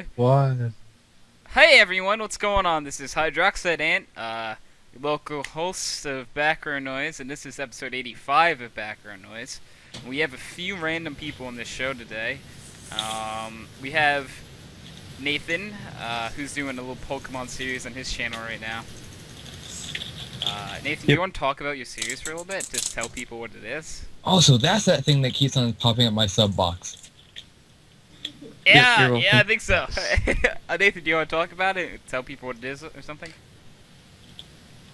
one. One. Hey everyone, what's going on? This is HydroxideAnt, your local host of Background Noise, and this is episode 85 of Background Noise. We have a few random people on this show today. We have Nathan, who's doing a little Pokemon series on his channel right now. Nathan, do you want to talk about your series for a little bit? Just tell people what it is. Oh, so that's that thing that keeps on popping up my sub box. Yeah, I think so. Nathan, do you want to talk about it? Tell people what it is or something?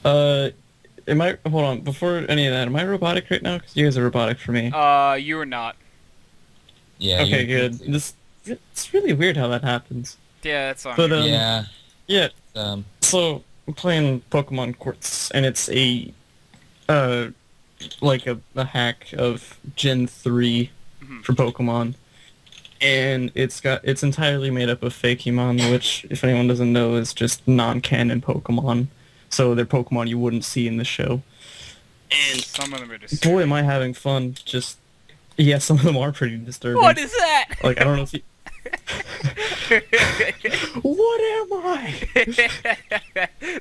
Hold on, before any of that, am I robotic right now? Because you guys are robotic for me. You are not. Yeah. Okay, good. It's really weird how that happens. Yeah, that's on. But, yeah. Yeah, Um. so, I'm playing Pokemon Quartz, and it's like a hack of Gen 3 for Pokemon. And it's entirely made up of Fakemon, which, if anyone doesn't know, is just non-canon Pokemon. So they're Pokemon you wouldn't see in the show. And some of them are disturbing. boy, am I having fun. Yeah, some of them are pretty disturbing. What is that? Like, I don't know if you... What am I?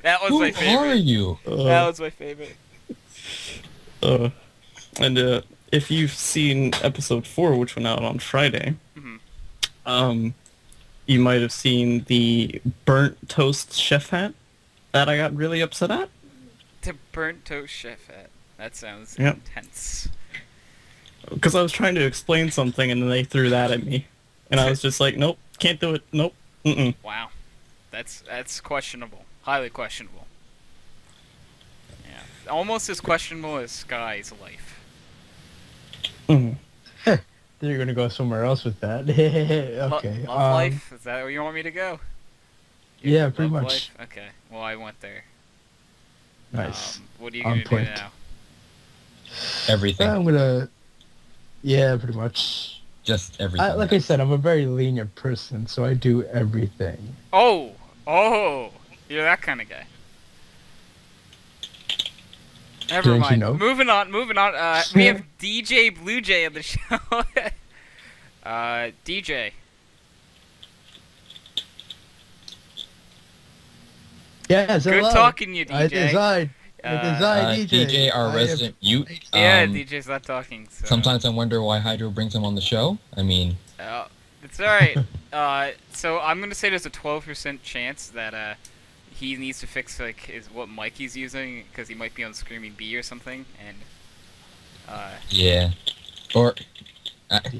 That was my favorite. Who are you? That was my favorite. And if you've seen episode 4, which went out on Friday, you might have seen the burnt toast chef hat that I got really upset at. The burnt toast chef hat. That sounds Yep. intense. Because I was trying to explain something and then they threw that at me. And I was just like, nope, can't do it, nope, mm-mm. Wow. That's questionable. Highly questionable. Yeah. Almost as questionable as Sky's life. Mm. You're gonna go somewhere else with that. Okay. Love life? Is that where you want me to go? Yeah, pretty Love much. life? Okay. Well, I went there. Nice. What are you On gonna do point. now? Everything. I'm gonna. Yeah, pretty much. Just everything. Like I said, I'm a very lenient person, so I do everything. Oh, you're that kind of guy. Never Didn't mind. you know? Moving on. We have DJ Blue Jay on the show. DJ. Yes, Good hello. talking to you, I DJ. design. I design DJ. DJ, our I resident mute. Yeah, DJ's not talking. So. Sometimes I wonder why Hydro brings him on the show. I mean, It's alright. So I'm gonna say there's a 12% chance that he needs to fix what mic he's using because he might be on Screaming Bee or something. And yeah. Or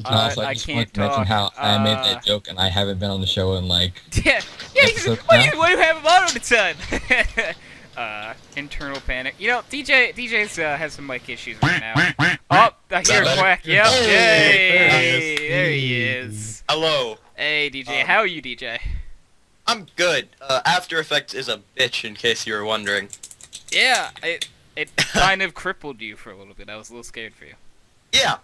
also, I I just can't want to mention how talk. I made that joke and I haven't been on the show in like. yeah. He's, episode what now? do you have him on all the time? Internal panic. You know, DJ's has some mic issues right now. Oh, I hear a quack. Yep. Yay! There he is. Hello. Hey, DJ. How are you, DJ? I'm good. After Effects is a bitch, in case you were wondering. Yeah, it kind of crippled you for a little bit. I was a little scared for you. Yeah.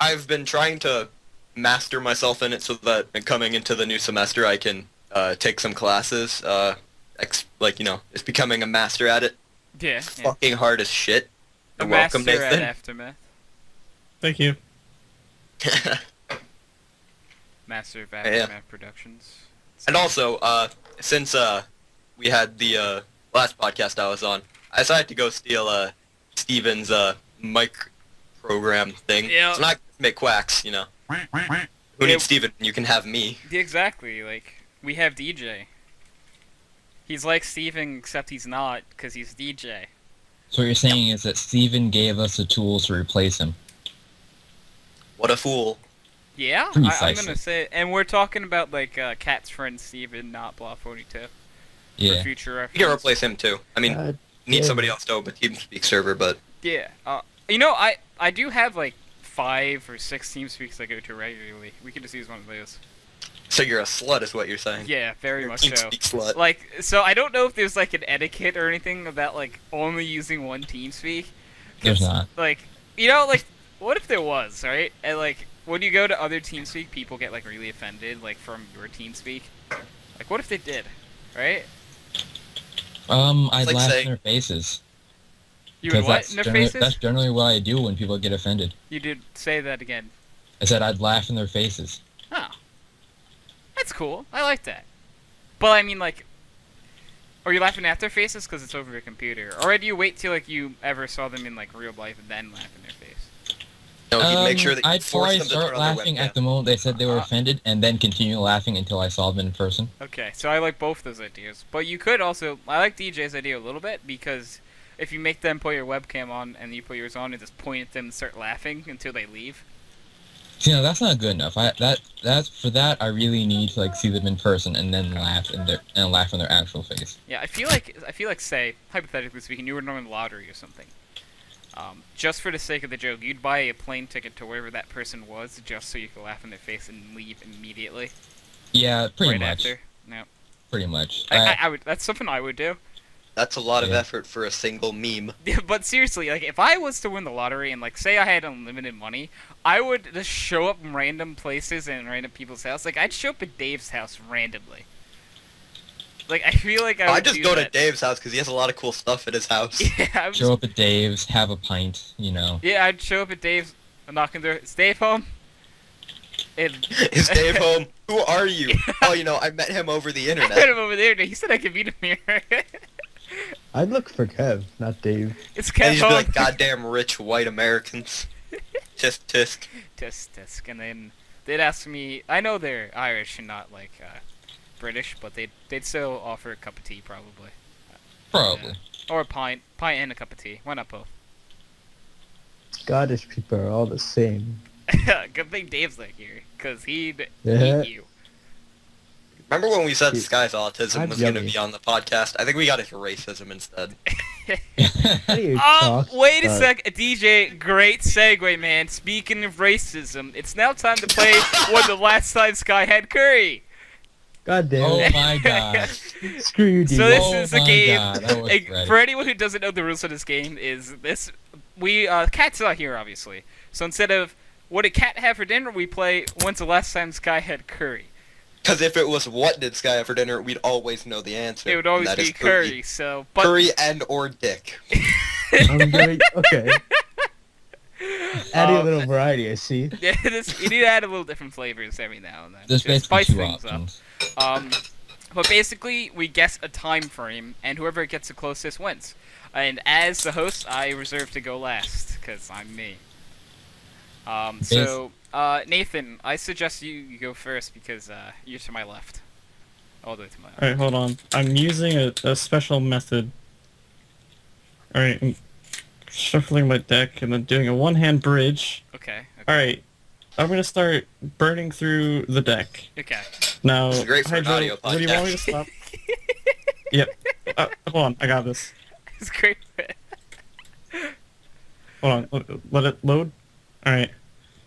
I've been trying to master myself in it so that coming into the new semester I can take some classes. It's becoming a master at it. Yeah. Fucking hard as shit. A Welcome, master at Nathan. Aftermath. Thank you. Master of Aftermath Productions. And also, since we had the last podcast I was on, I decided to go steal Steven's mic program thing. Yeah. So not make quacks, you know. Who needs Steven? You can have me. Yeah, exactly. Like, we have DJ. He's like Steven, except he's not, because he's DJ. So what you're saying is that Steven gave us the tools to replace him. What a fool. Yeah, I'm Precisely. gonna say, and we're talking about like Cat's friend Steven, not Blah 42. For Yeah. future reference. You can replace him too. I mean, need somebody else to open TeamSpeak server, but Yeah. You know, I do have like 5 or 6 TeamSpeaks I go to regularly. We could just use one of those. so you're a slut, is what you're saying. Yeah, very much so. TeamSpeak slut. Like, so I don't know if there's like an etiquette or anything about like only using one TeamSpeak. There's not. Like, you know, like, what if there was, right? And like, when you go to other TeamSpeak, people get like really offended, like from your TeamSpeak. Like, what if they did, right? I'd like laugh saying- in their faces. You would 'Cause what that's in their generally, faces? that's generally what I do when people get offended. You did say that again. I said I'd laugh in their faces. Oh. That's cool. I like that. But I mean, like, are you laughing at their faces because it's over your computer, or do you wait till like you ever saw them in like real life and then laugh in their face? No, you'd make sure that you I'd force probably them to start turn on their laughing webcam. at the moment they said they were offended, and then continue laughing until I saw them in person. Okay, so I like both those ideas. But you could also, I like DJ's idea a little bit because if you make them put your webcam on and you put yours on and just point at them and start laughing until they leave. See, no, that's not good enough. For that I really need to like see them in person and then laugh in their actual face. Yeah, I feel like say hypothetically speaking, you were knowing the lottery or something. Just for the sake of the joke, you'd buy a plane ticket to wherever that person was just so you could laugh in their face and leave immediately. Yeah, pretty right much. After. No. Pretty much. I would. That's something I would do. That's a lot of Yeah. effort for a single meme. Yeah, but seriously, like if I was to win the lottery and like say I had unlimited money, I would just show up in random places and random people's house. Like I'd show up at Dave's house randomly. Like I feel like I would just do go to that. Dave's house because he has a lot of cool stuff at his house. Yeah, I would Show up at Dave's, have a pint, you know. yeah, I'd show up at Dave's, knock on the door. Is Dave home? And Is Dave home? Who are you? Oh, you know, I met him over the I met internet. him over there. He said I could meet him here. I'd look for Kev, not Dave. It's And Kev he'd be home. like, goddamn rich white Americans. Tisk tisk. Tisk. And then they'd ask me. I know they're Irish and not like British, but they'd still offer a cup of tea probably, Probably. or a pint and a cup of tea. Why not both? Scottish people are all the same. Good thing Dave's not here, cause he'd Yeah. eat you. Remember when we said Dude, Sky's autism I'm was going to yummy. be on the podcast? I think we got into racism instead. How do you Oh, talk wait a about- sec, DJ. Great segue, man. Speaking of racism, it's now time to play When the Last Time Sky Had Curry. God damn Oh it. my god. Screw you, So DJ. this Oh is a my game. God, I was ready. For anyone who doesn't know the rules of this game, is this Cat's not here, obviously. So instead of what did Cat have for dinner, we play When's the Last Time Sky Had Curry. Because if it was what did Sky have for dinner, we'd always know the answer. It would always That be is curry. So, but Curry and or dick. I'm going, okay. Adding a Um, little variety, I see. yeah, you need to add a little different flavors every now and then. There's Just basically spice two things up. options. But basically, we guess a time frame, and whoever gets the closest wins. And as the host, I reserve to go last, because I'm me. So, Nathan, I suggest you go first, because you're to my left. All the way to my left. Alright, hold on. I'm using a special method. Alright, I'm shuffling my deck and then doing a one-hand bridge. Okay. Alright, I'm gonna start burning through the deck. Okay. Now, This is great for an Hydro, audio what do you want me to podcast. stop? Yep. Hold on, I got this. It's great. Hold on, let it load. Alright.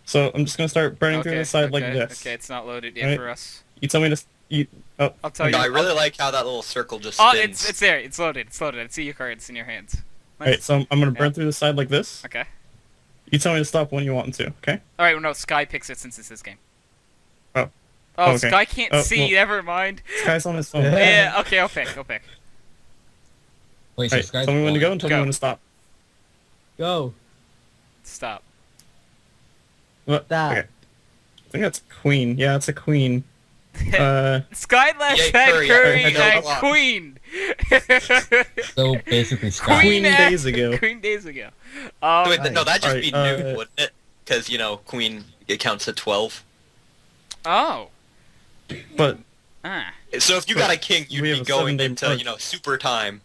So, I'm just gonna start burning through Okay, the side like okay, this. Okay, it's not loaded yet Alright. for us. You tell me to... Oh, I'll tell you. No, I really like how that little circle just Oh, spins. it's there. It's loaded. It's loaded. I see your cards in your hands. Nice. Alright, so I'm gonna burn Yeah. through the side like this. Okay. You tell me to stop when you want to, okay? All right. Well, no, Sky picks it since it's his game. Oh. Oh, Okay. Sky can't Oh, see. well- Never mind. Sky's on his phone. Yeah. Yeah. Okay. I'll pick. I'll pick. Wait, so Alright, Sky's tell me when to go flying. and tell Go. me when to stop. Go. Stop. What? Stop. Okay. I think that's queen. Yeah, it's a queen. Sky last Yay, had Curry, Curry I know and a lot. Queen. So basically Sky. Queen Queen days ago. Queen days ago. So wait, no, that'd just Alright, be new, wouldn't it? Because, you know, Queen, it counts at 12. Oh. But Ah. So if you got a king, you'd We be have a going 7-day into, mark. you know, super time.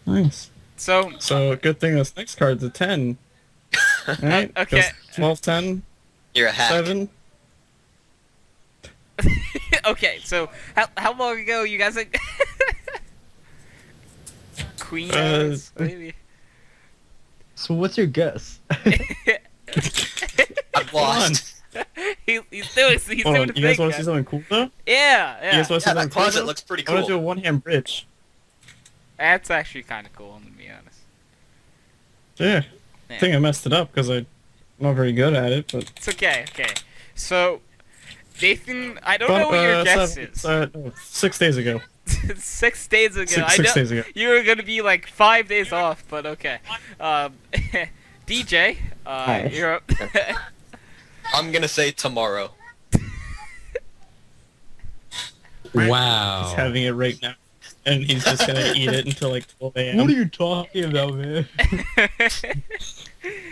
nice. So. So good thing this next card's a 10. Alright? Okay. 12, 10, You're a hack. 7. Okay. So how long ago you guys like Queen hours, maybe? So what's your guess? I'm lost. He's doing Hold the on, you guys thing. want to see something cool though? Yeah. You guys want to see Yeah, something that cool closet though? looks pretty I want to do cool. a one-hand bridge. That's actually kind of cool, I'm gonna be honest. Yeah. Yeah. I think I messed it up because I'm not very good at it, but... It's okay. Okay. So, Nathan, I don't know what your guess is. no, 6 days ago. 6 days ago. I Six know days ago. you were gonna be like 5 days off, but okay. DJ, Hi. you're up. I'm gonna say tomorrow. Wow. He's having it right now, and he's just gonna eat it until like 12 a.m. What are you talking about, man?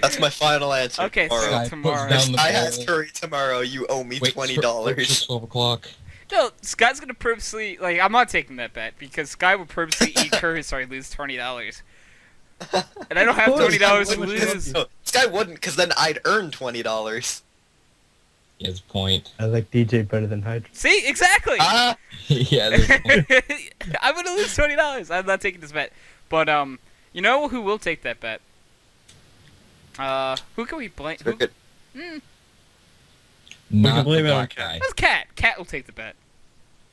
That's my final answer. Okay, so tomorrow. Guy tomorrow. puts down the I bowl. has curry tomorrow. You owe me Wait $20. for 12 o'clock. No, Sky's gonna purposely like. I'm not taking that bet because Sky would purposely eat curry so I lose $20. And I don't have course, $20 to I would. lose. No, this guy wouldn't, because then I'd earn $20. He has a point. I like DJ better than Hydra. See, exactly. Ah, Yeah, there's a point. I'm gonna lose $20. I'm not taking this bet. But you know who will take that bet? Who can we blame? Who? good. Not the blame it on black Cat. guy. That's Cat. Cat will take the bet.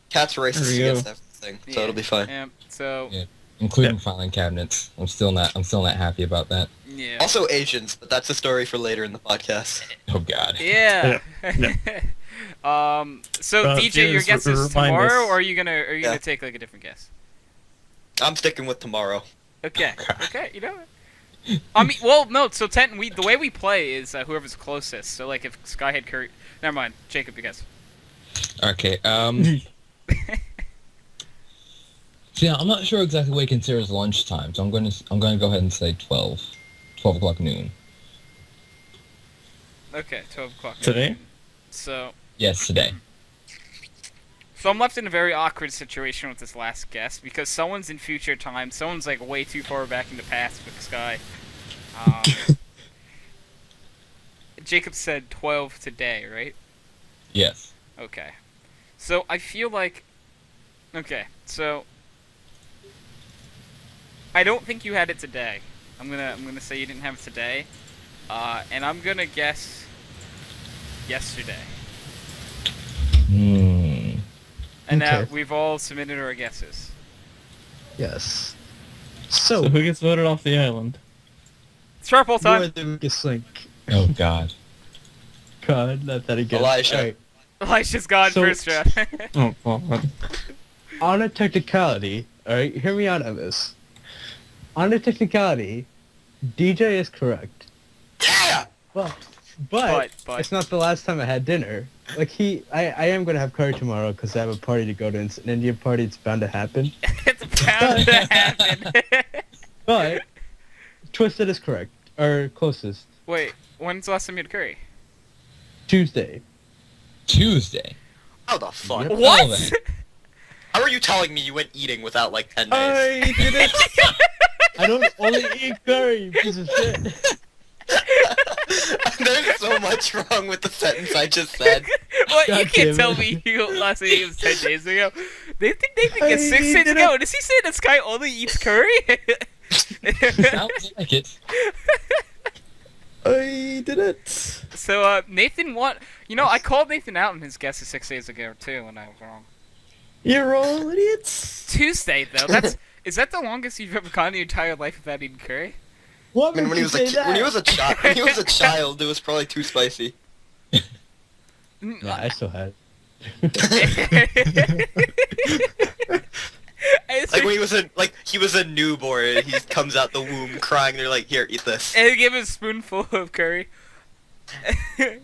Cat's racist There we go. against everything, so it'll be fine. Yeah. So Yeah. Including filing cabinets. I'm still not happy about that. yeah. Also Asians, but that's a story for later in the podcast. Oh god. Yeah. So DJ, your guess is remind tomorrow, us. or are you gonna Yeah. take like a different guess? I'm sticking with tomorrow. Okay. Okay. Okay. You know. I mean, well, no. So the way we play is whoever's closest. So like if Sky had Curry, never mind. Jacob, you guess. Okay, so yeah, I'm not sure exactly what he considers lunchtime, so I'm going to go ahead and say 12 o'clock noon. Okay, 12 o'clock. Today? So Yes, today. I'm left in a very awkward situation with this last guess because someone's in future time, someone's like way too far back in the past with Sky. Jacob said 12 today, right? Yes. Okay. So I feel like... Okay, so... I don't think you had it today. I'm gonna say you didn't have it today. And I'm gonna guess... yesterday. And Okay. we've all submitted our guesses. Yes. So So, who gets voted off the island? It's purple you are time! the weakest link. Oh god. God, not that again. Elijah. Alright. Elijah's gone So- first round. Oh, God. On a technicality, alright, hear me out on this. On a technicality, DJ is correct. Yeah! But But- it's not the last time I had dinner. Like I am gonna have curry tomorrow because I have a party to go to. It's an Indian party. It's bound to happen. It's bound to happen. But Twisted is correct, or closest. Wait, when's the last time you had curry? Tuesday. Tuesday. How the fuck? Yep. What? Well, then. How are you telling me you went eating without like 10 days? I did it. I don't only eat curry, you piece of shit. There's so much wrong with the sentence I just said. What? You God can't damn tell it. me you last time it was 10 days ago. They think it's 6 I days did ago. it. Does he say this guy only eats curry? Sounds like it. I did it. So, Nathan You know, I called Nathan out on his guesses 6 days ago, too, and I was wrong. You're all idiots. Tuesday, though. Is that the longest you've ever gone in your entire life without eating curry? What I mean, when he was a when he was a child, it was probably too spicy. Yeah, I still had. Like when he was a newborn, he comes out the womb crying. They're like, "Here, eat this." And they give him a spoonful of curry. And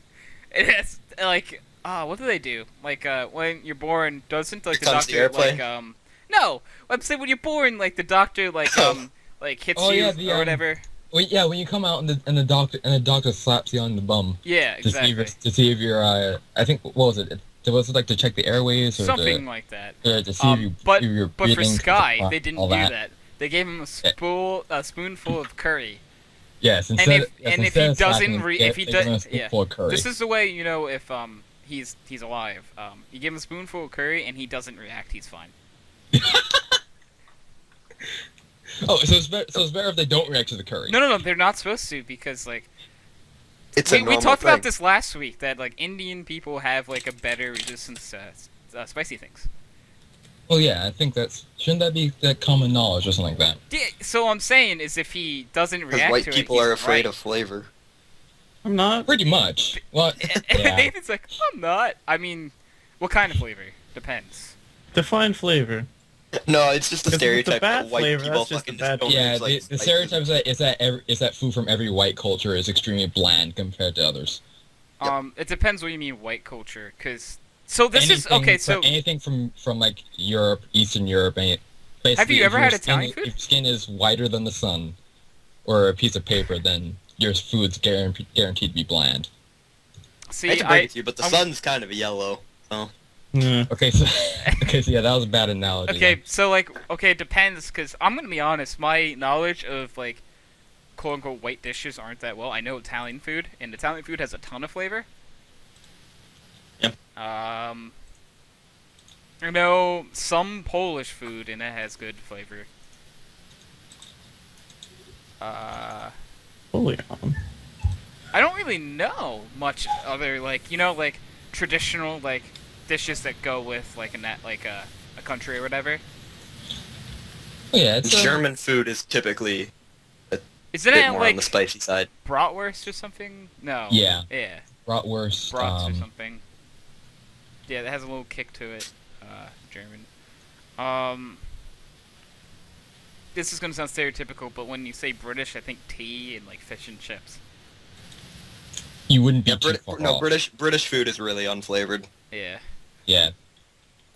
it's like, what do they do? Like, when you're born, doesn't like the Here comes the doctor airplane. no, I'm saying when you're born, like the doctor like like hits Oh, you yeah, the, or whatever. Well, yeah, when you come out and the doctor slaps you on the bum Yeah, to exactly. see if you're I think what was it? Was it like to check the airways or Something like that. to see if you But if you're but for breathing, Sky, they didn't all do that. They gave him a spoonful of curry. Yes, And instead, if instead he of slapping doesn't him, if he they give him a does spoonful of curry. This is the way you know if he's alive. You give him a spoonful of curry and he doesn't react, he's fine. Oh, so it's better if they don't react to the curry. No, they're not supposed to because like It's a we normal talked thing. about this last week that like Indian people have like a better resistance to spicy things. Well, yeah, I think shouldn't that be that common knowledge or something like that? Yeah, so what I'm saying is if he doesn't Because react white to people it, are he's afraid right. of flavor. I'm not. Pretty much. Well, And yeah. Nathan's like, I'm not. I mean, what kind of flavor? Depends. Define flavor. No, it's just a 'Cause with the stereotype bad that white flavor, people that's just fucking the bad don't Yeah, use, like, the spices. stereotype is that food from every white culture is extremely bland compared to others. It depends what you mean white culture, because So this is okay. So anything from like Europe, Eastern Europe, and basically, have you ever if your had skin- Italian food? If your skin is whiter than the sun, or a piece of paper, then your food's guaranteed to be bland. I See, hate to break it to you, but the sun's kind of yellow. So. Yeah. Okay, so yeah, that was a bad analogy. okay, so like, okay, it depends, because I'm gonna be honest, my knowledge of like quote unquote white dishes aren't that well. I know Italian food, and Italian food has a ton of flavor. Yep. I know some Polish food, and it has good flavor. Holy on. I don't really know much other like like traditional like dishes that go with like a country or whatever. Oh, yeah, it's German food is typically Isn't bit it more like on the spicy side. bratwurst or something? No. Yeah. Yeah. bratwurst. Brats or something. Yeah, that has a little kick to it. German. This is gonna sound stereotypical, but when you say British, I think tea and like fish and chips. You wouldn't be Yeah, too far off. British food is really unflavored. Yeah. Yeah.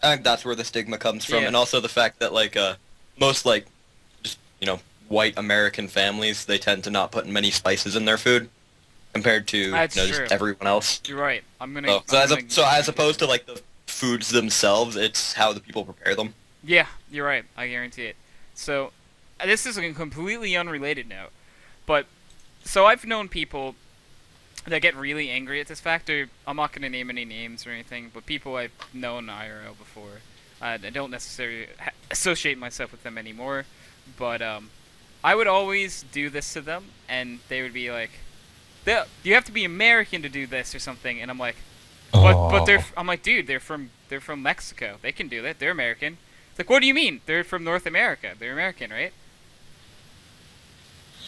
I think that's where the stigma comes from, Yeah. and also the fact that like most like just white American families, they tend to not put many spices in their food compared to That's just true. everyone else. You're right. I'm gonna. So as opposed to like the foods themselves, it's how the people prepare them. Yeah, you're right. I guarantee it. So, this is a completely unrelated note, but so I've known people that get really angry at this factor. I'm not going to name any names or anything, but people I've known IRL before. I don't necessarily associate myself with them anymore, but I would always do this to them, and they would be like, "You have to be American to do this" or something, and I'm like, "But they're," I'm like, "Dude, they're from Mexico. They can do that. They're American." It's like, "What do you mean? They're from North America. They're American, right?"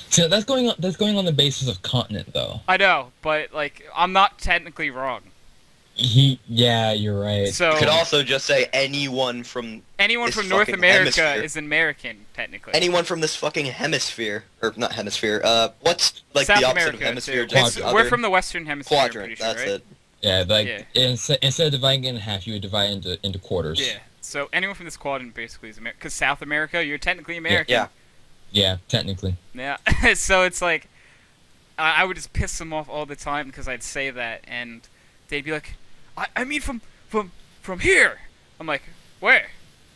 So that's going on the basis of continent, though. I know, but like, I'm not technically wrong. Yeah, you're right. So You could also just say anyone from this from North fucking America hemisphere. is American, technically. anyone from this fucking hemisphere, or not hemisphere. What's like South the opposite America, of hemisphere? too. Just Quadrant. We're other- from the Western Hemisphere. I'm quadrant. pretty sure, That's right? it. Yeah, like Yeah. instead of dividing it in half, you would divide it into quarters. Yeah. So anyone from this quadrant basically is American. Because South America, you're technically American. Yeah. Yeah, technically. Yeah. So it's like, I would just piss them off all the time because I'd say that, and they'd be like, I mean from here. I'm like, where?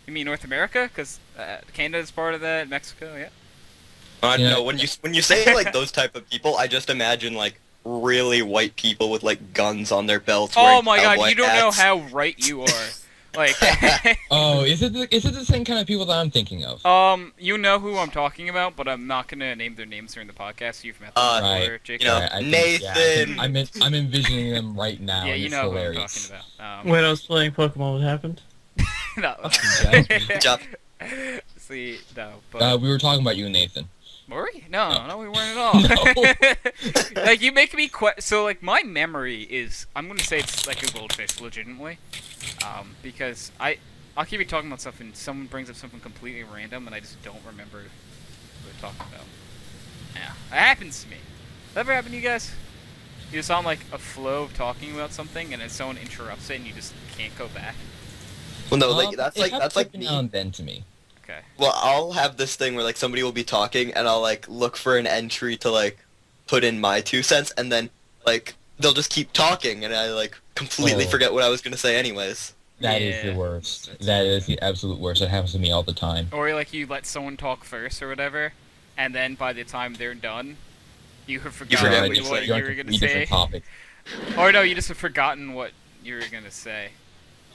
You mean North America? Because Canada's part of that. Mexico, yeah. I don't Yeah. know. When you say like those type of people, I just imagine like really white people with like guns on their belts. Oh wearing my god, cowboy you don't know hats. how right you are. Like, Oh, is it the same kind of people that I'm thinking of? you know who I'm talking about, but I'm not gonna name their names during the podcast. You've met them Right. before, Jacob. You know, Right, I think- Nathan. Yeah, I'm envisioning them right now. Yeah, and you it's know hilarious. who I'm talking about. When I was playing Pokemon, what happened? No. Good job. See, no, but We were talking about you, Nathan. were we? No, we weren't at all. Like, you make me so like my memory is, I'm gonna say it's like a goldfish, legitimately, because I'll keep talking about stuff and someone brings up something completely random and I just don't remember what they're talking about. Yeah, that happens to me. That ever happened to you guys? You just on like a flow of talking about something and then someone interrupts it and you just can't go back. Well, no, like It that's like happens every now me. and then to me. Okay. Well, I'll have this thing where like somebody will be talking and I'll like look for an entry to like put in my 2 cents and then like they'll just keep talking and I like completely Oh. forget what I was gonna say anyways. That is Yeah. the worst. That's That is the absolute worst. That happens to me all the time. Or like you let someone talk first or whatever, and then by the time they're done, you have forget forgotten what you what said. you You're were on gonna completely say. different topic. Or no, you just have forgotten what you were gonna say.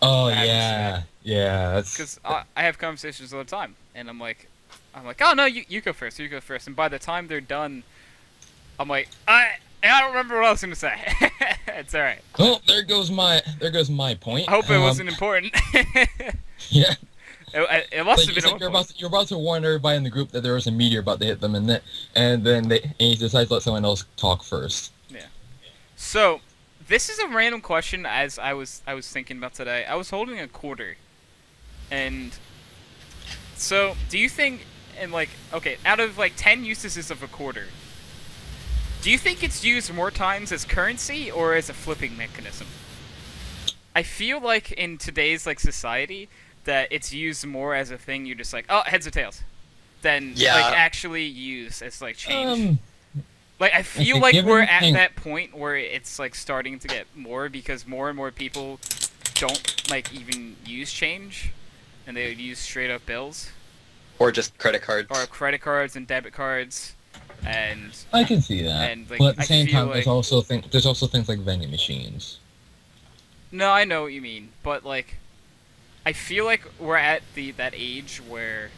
Oh I have to yeah, yeah. That's Because I have conversations all the time, and I'm like, oh no, you go first, and by the time they're done, I'm like, I don't remember what I was gonna say. It's all right. oh, there goes my point. I hope it wasn't important. Yeah. It must have Like, been. it's like you're about to warn everybody in the group that there was a meteor about to hit them, and then you decide to let someone else talk first. So, this is a random question. As I was thinking about today, I was holding a quarter, and so do you think, and like, okay, out of like 10 uses of a quarter, do you think it's used more times as currency or as a flipping mechanism? I feel like in today's like society that it's used more as a thing you're just like, oh, heads or tails, than Yeah. like actually used as like change. Like I feel okay, like given we're at Hank- that point where it's like starting to get more because more and more people don't like even use change, and they use straight up bills Or just credit cards. or credit cards and debit cards, and I can see that. And, like, but at the I same feel time, like- there's also things like vending machines. no, I know what you mean, but like I feel like we're at that age where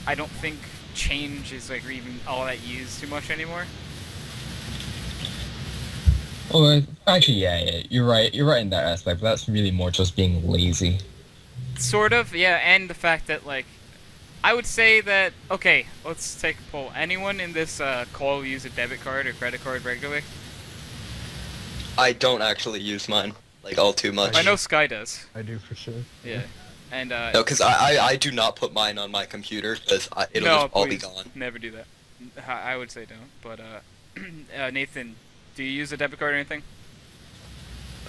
I don't think change is like even all that used too much anymore. Oh, actually, yeah, you're right. You're right in that aspect. But that's really more just being lazy. Sort of, yeah, and the fact that like I would say that okay, let's take a poll. Anyone in this call use a debit card or credit card regularly? I don't actually use mine like all too much. I know Sky does. I do for sure. Yeah, and No, because I do not put mine on my computer because it'll no, just all be please, gone. never do that. I would say don't. But Nathan, do you use a debit card or anything?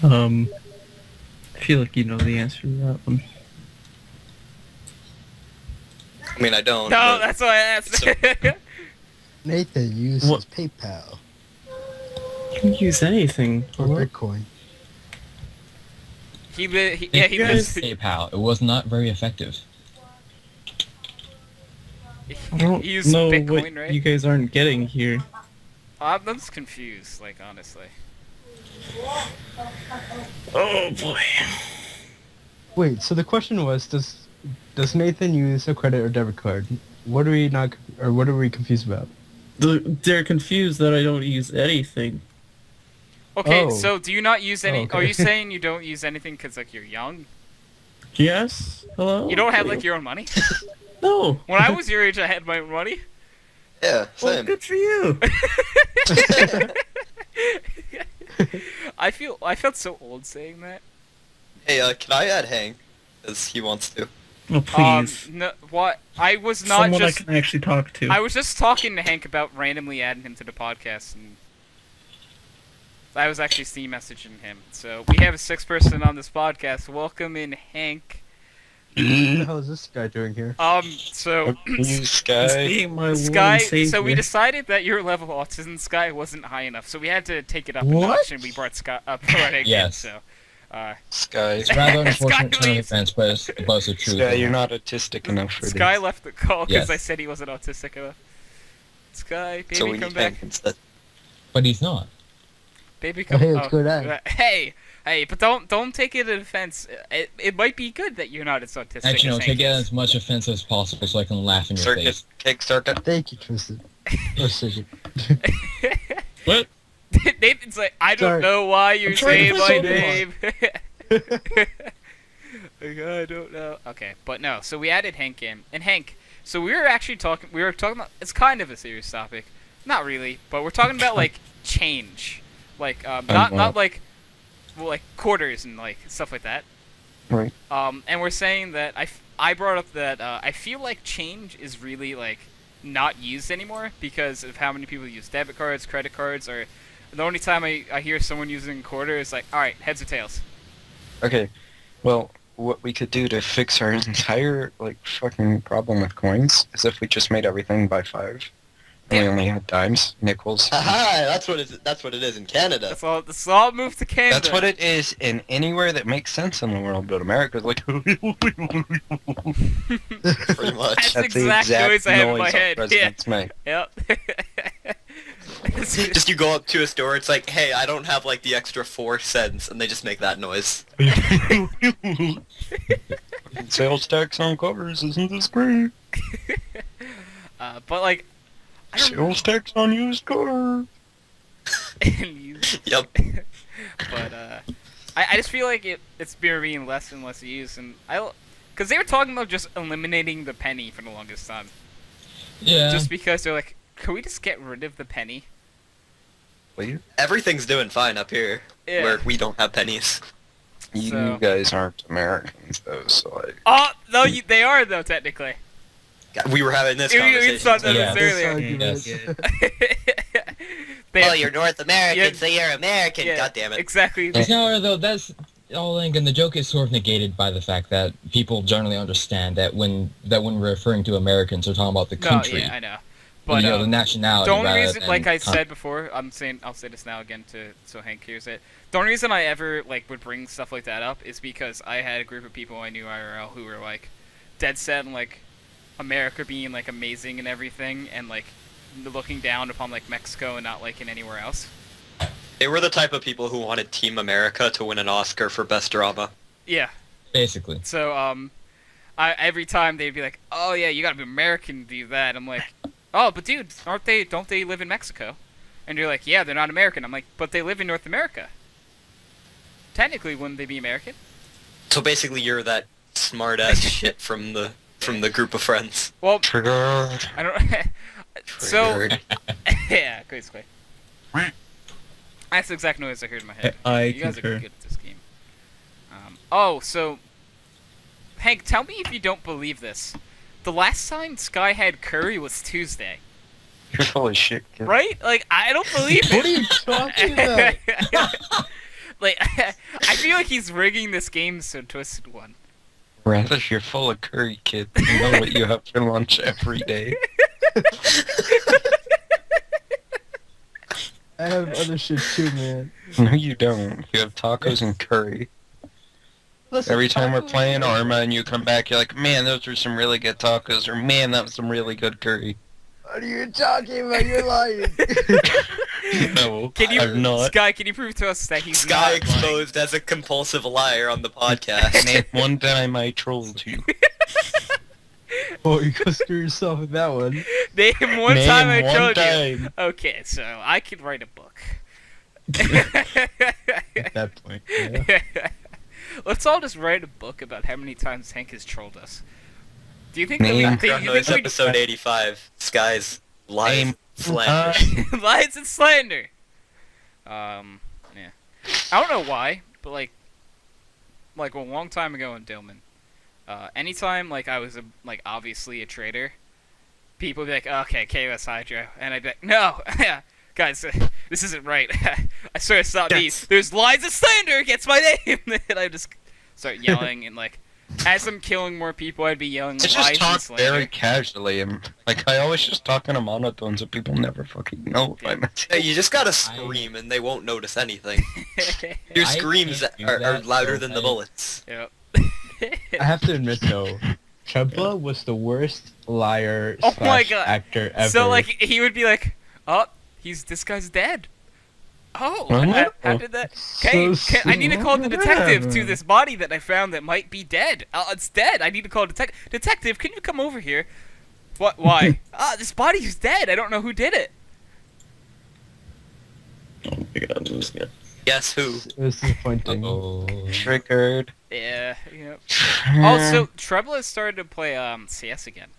I feel like you know the answer to that one. I mean, I don't. No, but- that's why I asked. Nathan uses What? PayPal You can use anything. or What? Bitcoin. Yeah, he You guys- lives. PayPal. It was not very effective. I don't He used know Bitcoin, what right? you guys aren't getting here. I'm just confused, like honestly. Oh boy. Wait, so the question was, does Nathan use a credit or debit card? What are we not, or what are we confused about? They're confused that I don't use anything. Okay, Oh. so do you not use any? Oh, okay. Are you saying you don't use anything because like you're young? Yes? Hello? You don't have like your own money? No. When I was your age, I had my own money. Yeah, Well, same. good for you. I felt so old saying that. Hey, can I add Hank? Because he wants to. Oh, please. No, what? I was not Someone just. I can actually talk to. I was just talking to Hank about randomly adding him to the podcast, and I was actually Steam messaging him. So we have a sixth person on this podcast. Welcome in, Hank. What the hell is this guy doing here? So You He's Sky. being my Sky. Lord and So we Savior. decided that your level of autism, Sky, wasn't high enough. So we had to take it up a What? notch, and we brought Sky up right again. Yes. So, Sky. It's rather Sky unfortunate turn of leaves. events, but it's the truth. Sky, you're not autistic enough for Sky this. left the call because Yes. I said he wasn't autistic enough. Sky, baby, So we come need back. Hank instead. But he's not. Baby, come. Hey, it's good, Hey, but don't take it as offense. It might be good that you're not as autistic. Actually, no, as take it Hank is. as much offense as possible so I can laugh in your Circuit. face. Cake circuit. Thank you, Tristan. Or Sigurd. What? Nathan's like, I don't Sorry. know why you're I'm trying saying to my play name. Like, I don't know. Okay, but no. So we added Hank in, and Hank. So we were actually talking. We were talking about. It's kind of a serious topic, not really, but we're talking about like change, like not like, well, like quarters and like stuff like that. Right. And we're saying that I brought up that I feel like change is really like not used anymore because of how many people use debit cards, credit cards, or the only time I hear someone using quarter is like, all right, heads or tails. Okay, well, what we could do to fix our entire, like, fucking problem with coins is if we just made everything by 5. And we only had dimes, nickels. Haha, that's what it is in Canada. That's all. That's all. Move to Canada. That's what it is in anywhere that makes sense in the world, but America's like... Pretty much. That's the exact noise I have in my our head. presidents make. Yep. Just you go up to a store, it's like, hey, I don't have like the extra 4 cents, and they just make that noise. Sales tax on covers, isn't this great? But like, I don't Sales tax on used cars. Yep. But I just feel like it's being less and less used, and because they were talking about just eliminating the penny for the longest time, Yeah. just because they're like, can we just get rid of the penny? Please? Everything's doing fine up here, Yeah. where we don't have pennies. You So- guys aren't Americans, though, so like... Oh no, they are though technically. God, we were having this We conversation. thought that Yeah. was earlier. This argument. Yes. Oh, you're North American, Yeah. so you're American. Yeah, God damn it. exactly. However, though, that's all and the joke is sort of negated by the fact that people generally understand that when we're referring to Americans, we're talking about the No, country, yeah, I know. But you know, the nationality. the only rather reason, than like I con- said before, I'll say this now again so Hank hears it. The only reason I ever like would bring stuff like that up is because I had a group of people I knew IRL who were like dead set on like America being like amazing and everything, and like looking down upon like Mexico and not liking anywhere else. They were the type of people who wanted Team America to win an Oscar for Best Drama. Yeah. basically. So every time they'd be like, "Oh yeah, you gotta be American to do that." I'm like, "Oh, but dude, don't they live in Mexico?" And you're like, "Yeah, they're not American." I'm like, "But they live in North America. Technically, wouldn't they be American?" So basically, you're that smart-ass shit from the group of friends. Well, Triggered. I don't. So Triggered. yeah, basically. That's the exact noise I heard in my head. I You guys are concur. good at this game. Oh, so Hank, tell me if you don't believe this. The last time Sky had curry was Tuesday, You're full of shit, kid. right? Like, I don't believe it. What are you talking about? Like, I feel like he's rigging this game so Twisted won. Rather, you're full of curry, kid. You know what you have for lunch every day. I have other shit too, man. No, you don't. You have tacos and curry. Listen, Every time we're tacos- playing Arma and you come back, you're like, man, those were some really good tacos, or man, that was some really good curry. What are you talking about? You're lying. No, Can you, I'm not. Sky? Can you prove to us that he's Sky not lying? exposed as a compulsive liar on the podcast. And at one time I trolled you. Oh, you go screw yourself with that one. Name one Name time I one told you. time. Okay, so I could write a book. At that point, yeah. Let's all just write a book about how many times Hank has trolled us. Do you think Name- that we, Background do you Noise think episode 85. Sky's lies Name- slander. we lies and slander? Yeah. I don't know why, but like a long time ago in Dillman, anytime like I was like obviously a traitor, people would be like, "Okay, KOS Hydro," and I'd be like, "No, guys, this isn't right. I swear it's not me. Yes. There's lies and slander against my name." And I just start yelling, and like, as I'm killing more people, I'd be yelling I just lies and talk slander. very casually, and like I always just talk in a monotone, so people never fucking know if I'm. Hey, you just gotta scream and they won't notice anything. Your I screams can't do are that, louder so than the I- bullets. Yep. I have to admit though, Trebla was the worst liar Oh my slash God. actor ever. So like he would be like, "Oh, this guy's dead." Oh, What? how did that? Okay, I need to call the detective to this body that I found that might be dead. It's dead. I need to call a detective. Can you come over here? What? Why? This body's dead. I don't know who did it. Oh my god, I'm just gonna... Guess who? It was disappointing. Oh, Triggered. Yeah. Yep. Also, Trebla has started to play CS again.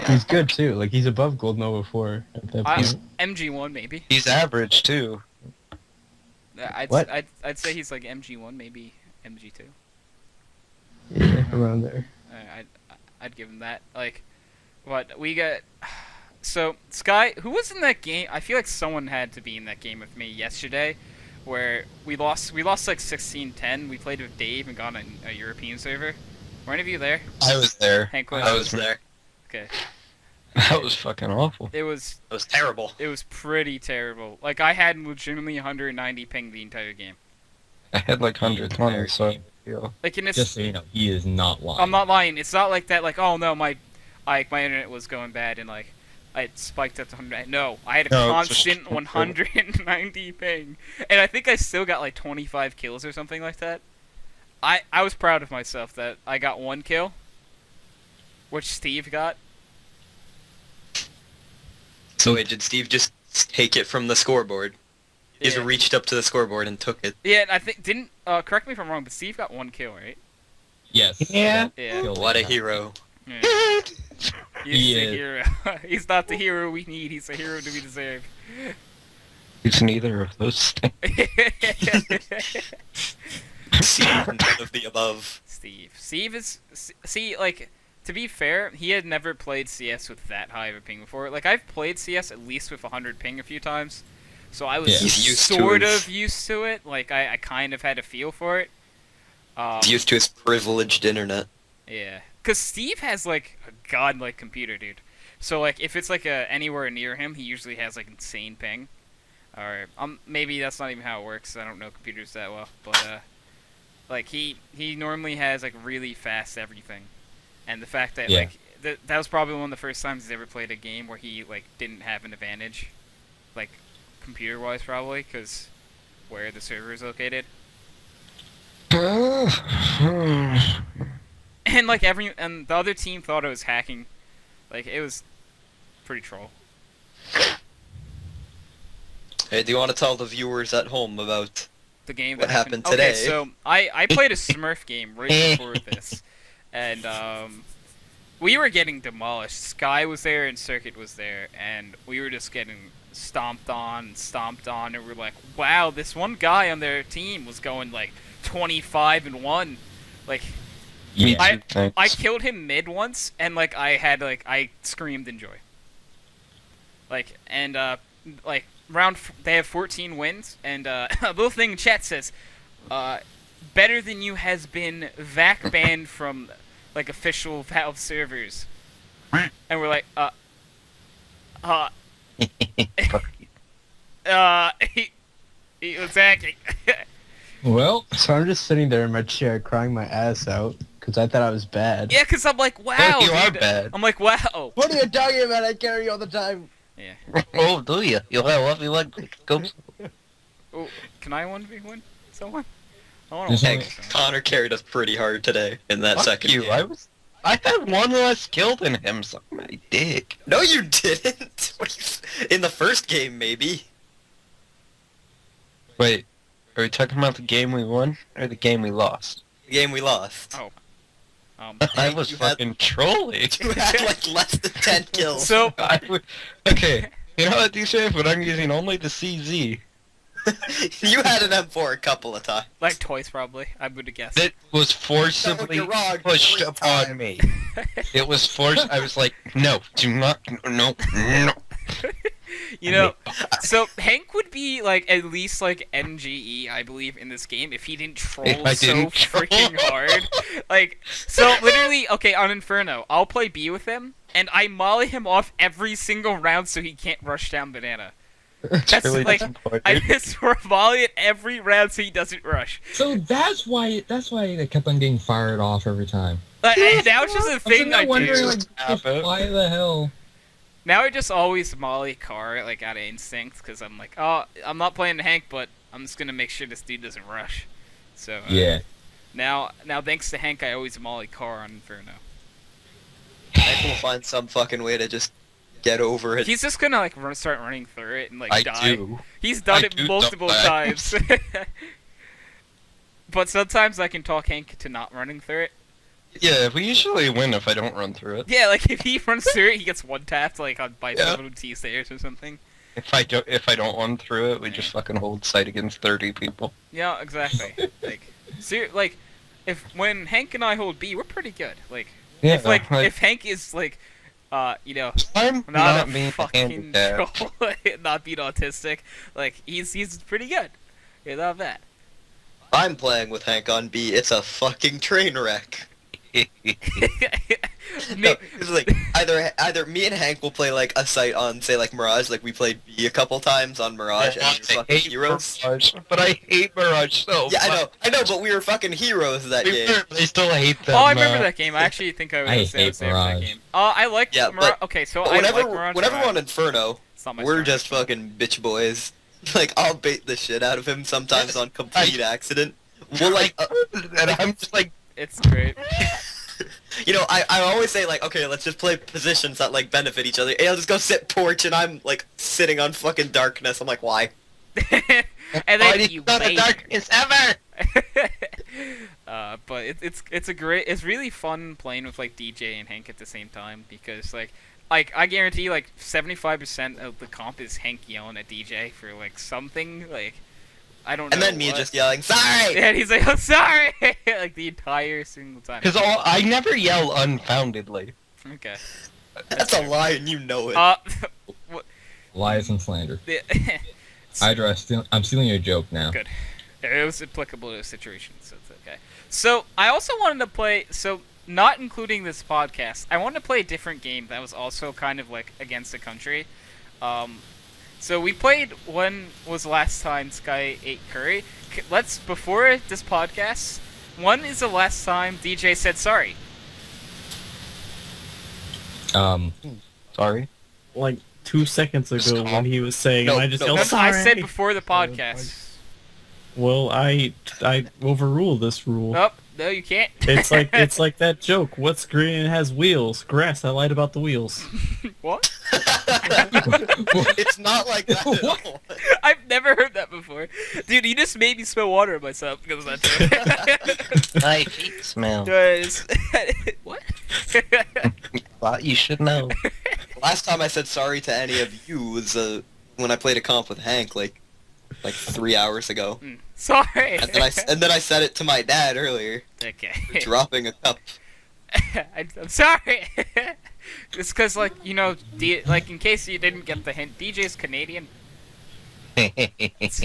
He's good too. Like he's above Gold Nova 4 at that point. MG1 maybe. He's average too. What? I'd say he's like MG1 maybe MG2. Yeah, around there. I'd give him that. Like, what we got. So Sky, who was in that game? I feel like someone had to be in that game with me yesterday, where we lost like 16-10. We played with Dave and got on a European server. Were any of you there? I was there. Hank I was there. Okay. That was fucking awful. It was It was terrible. pretty terrible. Like I had legitimately 190 ping the entire game. I had like 120, so yeah. Like in this, just so you know, he is not lying. I'm not lying. It's not like that. Like, oh no, my internet was going bad and like it spiked up to 100. No, I had a No, it's just- constant 190 ping, and I think I still got like 25 kills or something like that. I was proud of myself that I got one kill, which Steve got. So wait, did Steve just take it from the scoreboard? He just Yeah. reached up to the scoreboard and took it. Yeah, and I think didn't correct me if I'm wrong, but Steve got one kill, right? Yes. Yeah. Yeah. What a hero. Yeah. He He's the is. hero. He's not the hero we need. He's the hero that we deserve. It's neither of those things. See, none of the above. Steve is see like to be fair, he had never played CS with that high of a ping before. Like, I've played CS at least with 100 ping a few times, so I was Yeah. He's used to sort his- of used to it. Like, I kind of had a feel for it. He's used to his privileged internet. Yeah, because Steve has, like, a godlike computer, dude. So, like, if it's, like, anywhere near him, he usually has, like, insane ping. Or, maybe that's not even how it works. I don't know computers that well. But, like, he normally has, like, really fast everything. And the fact that, Yeah. like, that was probably one of the first times he's ever played a game where he, like, didn't have an advantage. Like, computer-wise, probably, because where the server is located. And, like, and the other team thought it was hacking. Like, it was pretty troll. Hey, do you want to tell the viewers at home about The game What that happened Okay, today? so I played a Smurf game right before this, and we were getting demolished. Sky was there and Circuit was there, and we were just getting stomped on, and we're like, wow, this one guy on their team was going like 25-1, like. Yeah. I killed him mid once, and like I screamed in joy. Like, and like they have 14 wins, and a little thing in chat says, better than you has been vac banned from like official Valve servers, and we're like, he was hacking. Well, So I'm just sitting there in my chair crying my ass out because I thought I was bad. Yeah, cause I'm like, wow, you are dude. bad. I'm like, wow. What are you talking about? I carry you all the time. Oh, do you? You have you like go? Oh, can I 1v1 someone? I want There's to only- Hank? Connor carried us pretty hard today in that Fuck second you! game. I had one less kill than him. Suck my dick. No, you didn't. What are you... In the first game, maybe. Wait, are we talking about the game we won or the game we lost? The game we lost. Oh. I Hank, was you had- fucking trolling. You had like less than 10 kills. So, Okay, you know what, DJ? But I'm using only the CZ. You had an M4 a couple of times. like twice probably, I would have guessed. That was No, forcibly you're wrong. pushed 3 upon times. me. It was forced. I was like, no, do not, no. You know, so Hank would be like at least like NGE, I believe, in this game if he didn't troll If I so didn't troll. freaking hard. Like, so literally, okay, on Inferno, I'll play B with him, and I molly him off every single round so he can't rush down banana. That's really like, disappointing. I just volley it every round so he doesn't rush. so that's why they kept on getting fired off every time. Like, and now it's just a I'm thing sitting there I wondering, do. like, Just happen. why the hell? Now I just always molly car like out of instinct because I'm like, oh, I'm not playing Hank, but I'm just gonna make sure this dude doesn't rush. So Yeah. Now thanks to Hank, I always molly car on Inferno. Hank will find some fucking way to just get over it. He's just gonna like start running through it and like I die. do. He's done I it do multiple sometimes. times. But sometimes I can talk Hank to not running through it. Yeah, we usually win if I don't run through it. Yeah, like if he runs through it, he gets one tapped like by Yeah. someone T stairs or something. If I don't run through it, we just fucking hold sight against 30 people. Yeah, exactly. like if when Hank and I hold B, we're pretty good. Like Yeah, if Hank is like you know, I'm not not a being fucking handicapped. troll, not being autistic, like he's pretty good. Yeah, not bad. I'm playing with Hank on B. It's a fucking train wreck. No, it's like either me and Hank will play like a site on say like Mirage, like we played B a couple times on Mirage, and we were fucking heroes. Mirage, but I hate Mirage so Yeah, much. I know, but we were fucking heroes that game. I still hate them. Oh, I remember that game. I actually think I was I there for hate that Mirage. game. I like Yeah, Mirage. but- Okay, so But I whenever like Mirage. whenever but we're on Inferno, it's not my we're strong just suit. fucking bitch boys. Like I'll bait the shit out of him sometimes on complete accident. We'll like, and I'm just like, It's great. you know, I always say like, okay, let's just play positions that like benefit each other. Hey, I'll just go sit porch, and I'm like sitting on fucking darkness. I'm like, why? And why then did you not the wait. darkness ever? But it's really fun playing with like DJ and Hank at the same time because like I guarantee like 75% of the comp is Hank yelling at DJ for like something like I don't know. And then me what. just yelling, sorry! And he's like, "I'm sorry," like the entire single time. Because I never yell unfoundedly. Okay. That's a lie and you know it. Lies and slander. the- Hydra, I'm stealing your joke now. Good. It was applicable to the situation, so it's okay. So I also wanted to play. So not including this podcast, I wanted to play a different game that was also kind of like against the country. So we played. When was the last time Sky ate curry? Let's before this podcast. When is the last time DJ said sorry? Sorry. Like 2 seconds ago when he was saying, No, and I just no, yelled, No, sorry. I said before the podcast. Well, I overrule this rule. Oh, no, you can't. It's like that joke. What's green and has wheels? Grass. I lied about the wheels. What? It's not like that at all. I've never heard that before. Dude, you just made me spill water on myself because of that joke. My feet smell. Guys. What? Well, you should know. Last time I said sorry to any of you was when I played a comp with Hank, like 3 hours ago. Sorry. And then I said it to my dad earlier, Okay. dropping a cup. I'm sorry. It's because, like, you know, like, in case you didn't get the hint, DJ's Canadian. So it's,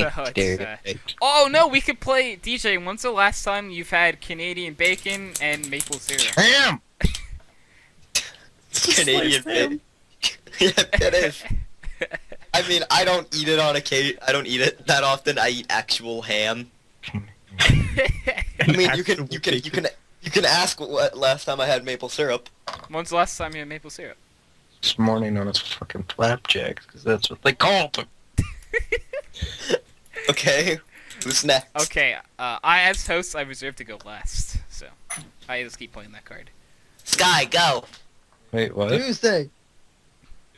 oh, no, we could play... DJ, when's the last time you've had Canadian bacon and maple syrup? Ham! Canadian bacon. Yeah, it is. I mean, I don't eat it on occasion. I don't eat it that often. I eat actual ham. I mean, you can ask what last time I had maple syrup. When's the last time you had maple syrup? This morning on his fucking flapjacks, because that's what they called them. Okay, who's next? Okay, as host, I reserve to go last, so I just keep playing that card. Sky, go. Wait, what? Tuesday.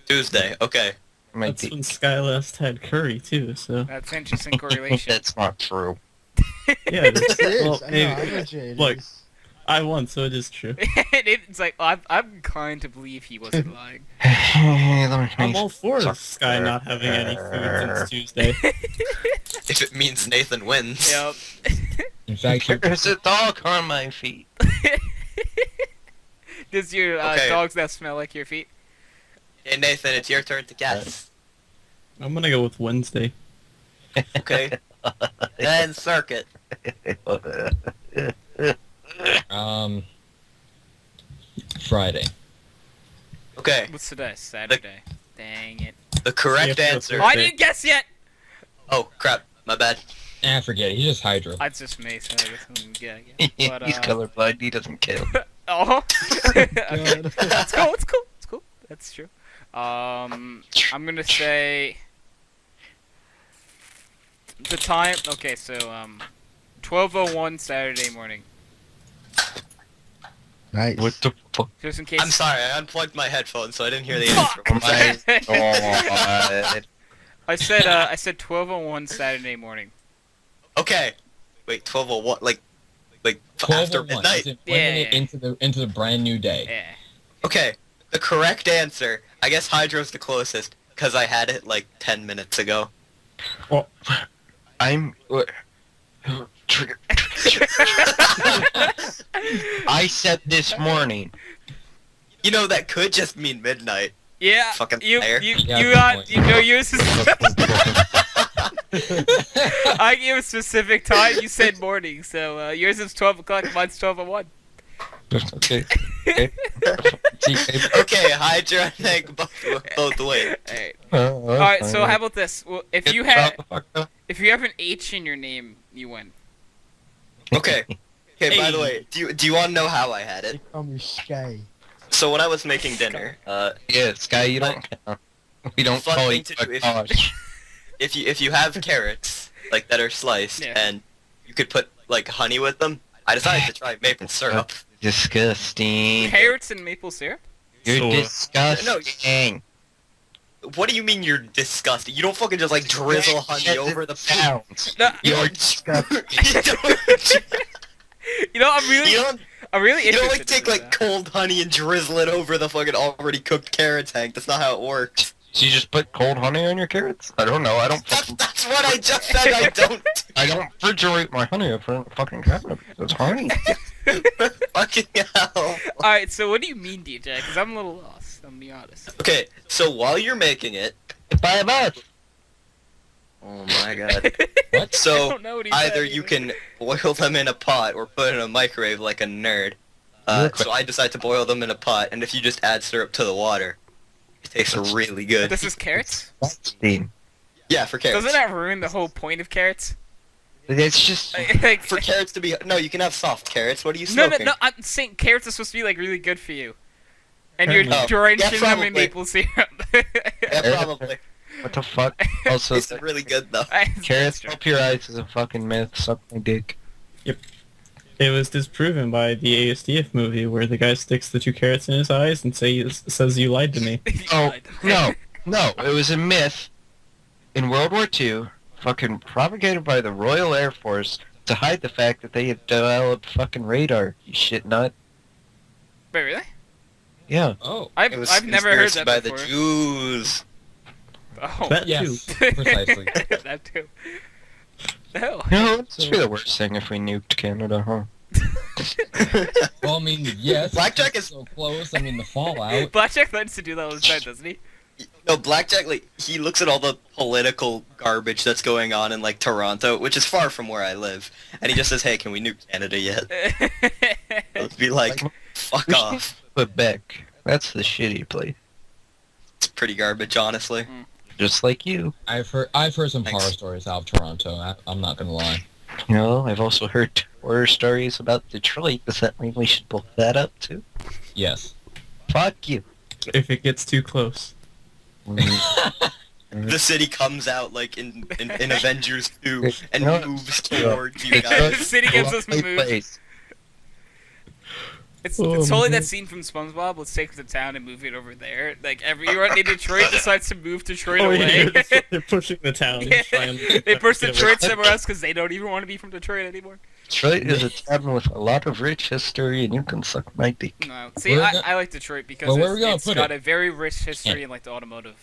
Tuesday. Okay. Might That's be. when Sky last had curry too. So That's interesting correlation. That's not true. yeah, it is. It is. Well, I know, maybe- I bet you it look. is. I won, so it is true. It's like, I'm inclined to believe he wasn't lying. I'm all for Sky not having any food since Tuesday. If it means Nathan wins. Yep. In fact, There's a dog on my feet. Does your Okay. dogs now smell like your feet? Hey Nathan, it's your turn to guess. I'm gonna go with Wednesday. Okay. Then circuit. Friday. Okay. What's today? Saturday. Dang it. The correct Yeah, answer. I didn't guess yet! Oh crap. My bad. Forget it. He's just Hydra. That's just me, so I guess I'm yeah. But, He's colorblind. He doesn't kill. Oh. Okay. God. It's cool. It's cool. It's cool. That's true. I'm gonna say the time. Okay, so 12:01 Saturday morning. Nice. What the fuck? Just in case. I'm sorry, I unplugged my headphones, so I didn't hear the Fuck! answer. Oh, I said 12:01 Saturday morning. Okay. Wait, 12:01, like after 12:01. midnight. Is it Yeah, 1 minute yeah. into the brand new day? Yeah. Okay. The correct answer. I guess Hydro's the closest, because I had it like 10 minutes ago. I'm. What? Trigger. I said this morning. You know, that could just mean midnight. Yeah. Fucking you liar. you Yeah, you good got point. you know yours is. I gave a specific time. You said morning, so yours is 12 o'clock. Mine's 12:01. Okay. Okay. Okay, Hydra and Hank both win. Alright. Alright, so how about this? Well, if you have an H in your name, you win. Okay. Okay, by the Hey. way, do you want to know how I had They it? call me Sky. So when I was making dinner, Yeah, Sky, you don't count. We don't Fun call thing you to do a if- gosh. if you have carrots like that are sliced Yeah. and you could put like honey with them, I decided to try maple syrup. Disgusting. Carrots and maple syrup? You're So, disgusting. What do you mean you're disgusting? You don't fucking just like drizzle honey over the sounds. No, You're you know, I'm you really don't interested like take in like cold honey and drizzle it over the fucking already cooked carrots, Hank. That's not how it works. So you just put cold honey on your carrots? I don't know. I don't That's what I just said. I don't. I don't refrigerate my honey up in the fucking cabinet. It's honey. Fucking hell. Alright, so what do you mean, DJ? Because I'm a little lost, I'm gonna be honest. Okay, so while you're making it, Buy a bath. oh my god. What? I So don't know what he either said you either. can boil them in a pot or put it in a microwave like a nerd. So I decide to boil them in a pot, and if you just add syrup to the water, it tastes really good. This is carrots? Steam. Yeah, for carrots. Doesn't that ruin the whole point of carrots? It's just Like, For carrots to be no, you can have soft carrots. What are you no, smoking? no, I'm saying carrots are supposed to be like really good for you. And Apparently. you're drenching them in probably. maple syrup. Yeah, probably. what the fuck? Also, It's really good though. carrots help your eyes is a fucking myth. Suck my dick. It was disproven by the ASDF movie where the guy sticks the 2 carrots in his eyes and says you lied to me. Oh no, it was a myth in World War II, fucking propagated by the Royal Air Force to hide the fact that they had developed fucking radar. You shit nut. Wait, really? Yeah. Oh, I've never heard conspiracy that by before. the Jews. Oh, That yes, too. precisely. that too. No. No, it's be the worst thing if we nuked Canada, huh? Well, I mean, yes. Blackjack it's is- so close. I mean, the fallout. Blackjack likes to do that all the time, doesn't he? No, Blackjack, like, he looks at all the political garbage that's going on in, like, Toronto, which is far from where I live, and he just says, hey, can we nuke Canada yet? I'd be like, fuck off. Quebec. That's the shitty place. It's pretty garbage, honestly. Just like you. I've heard some Thanks. horror stories out of Toronto. I'm not gonna lie. You know, I've also heard horror stories about Detroit. Does that mean we should pull that up too? Yes. Fuck you. If it gets too close. The city comes out, like, in Avengers 2, and No. moves towards you The guys. city gives us Right moves. place. It's Oh, totally man. that scene from SpongeBob. Let's take the town and move it over there. Like everyone in Detroit decides to move Detroit away. They're pushing the town. Yeah. And trying They push to get Detroit away. somewhere else because they don't even want to be from Detroit anymore. Detroit is a town with a lot of rich history, and you can suck my dick. No, see, Where I, go- I like Detroit because Well, where we gonna it's put got it? a very rich history in like the automotive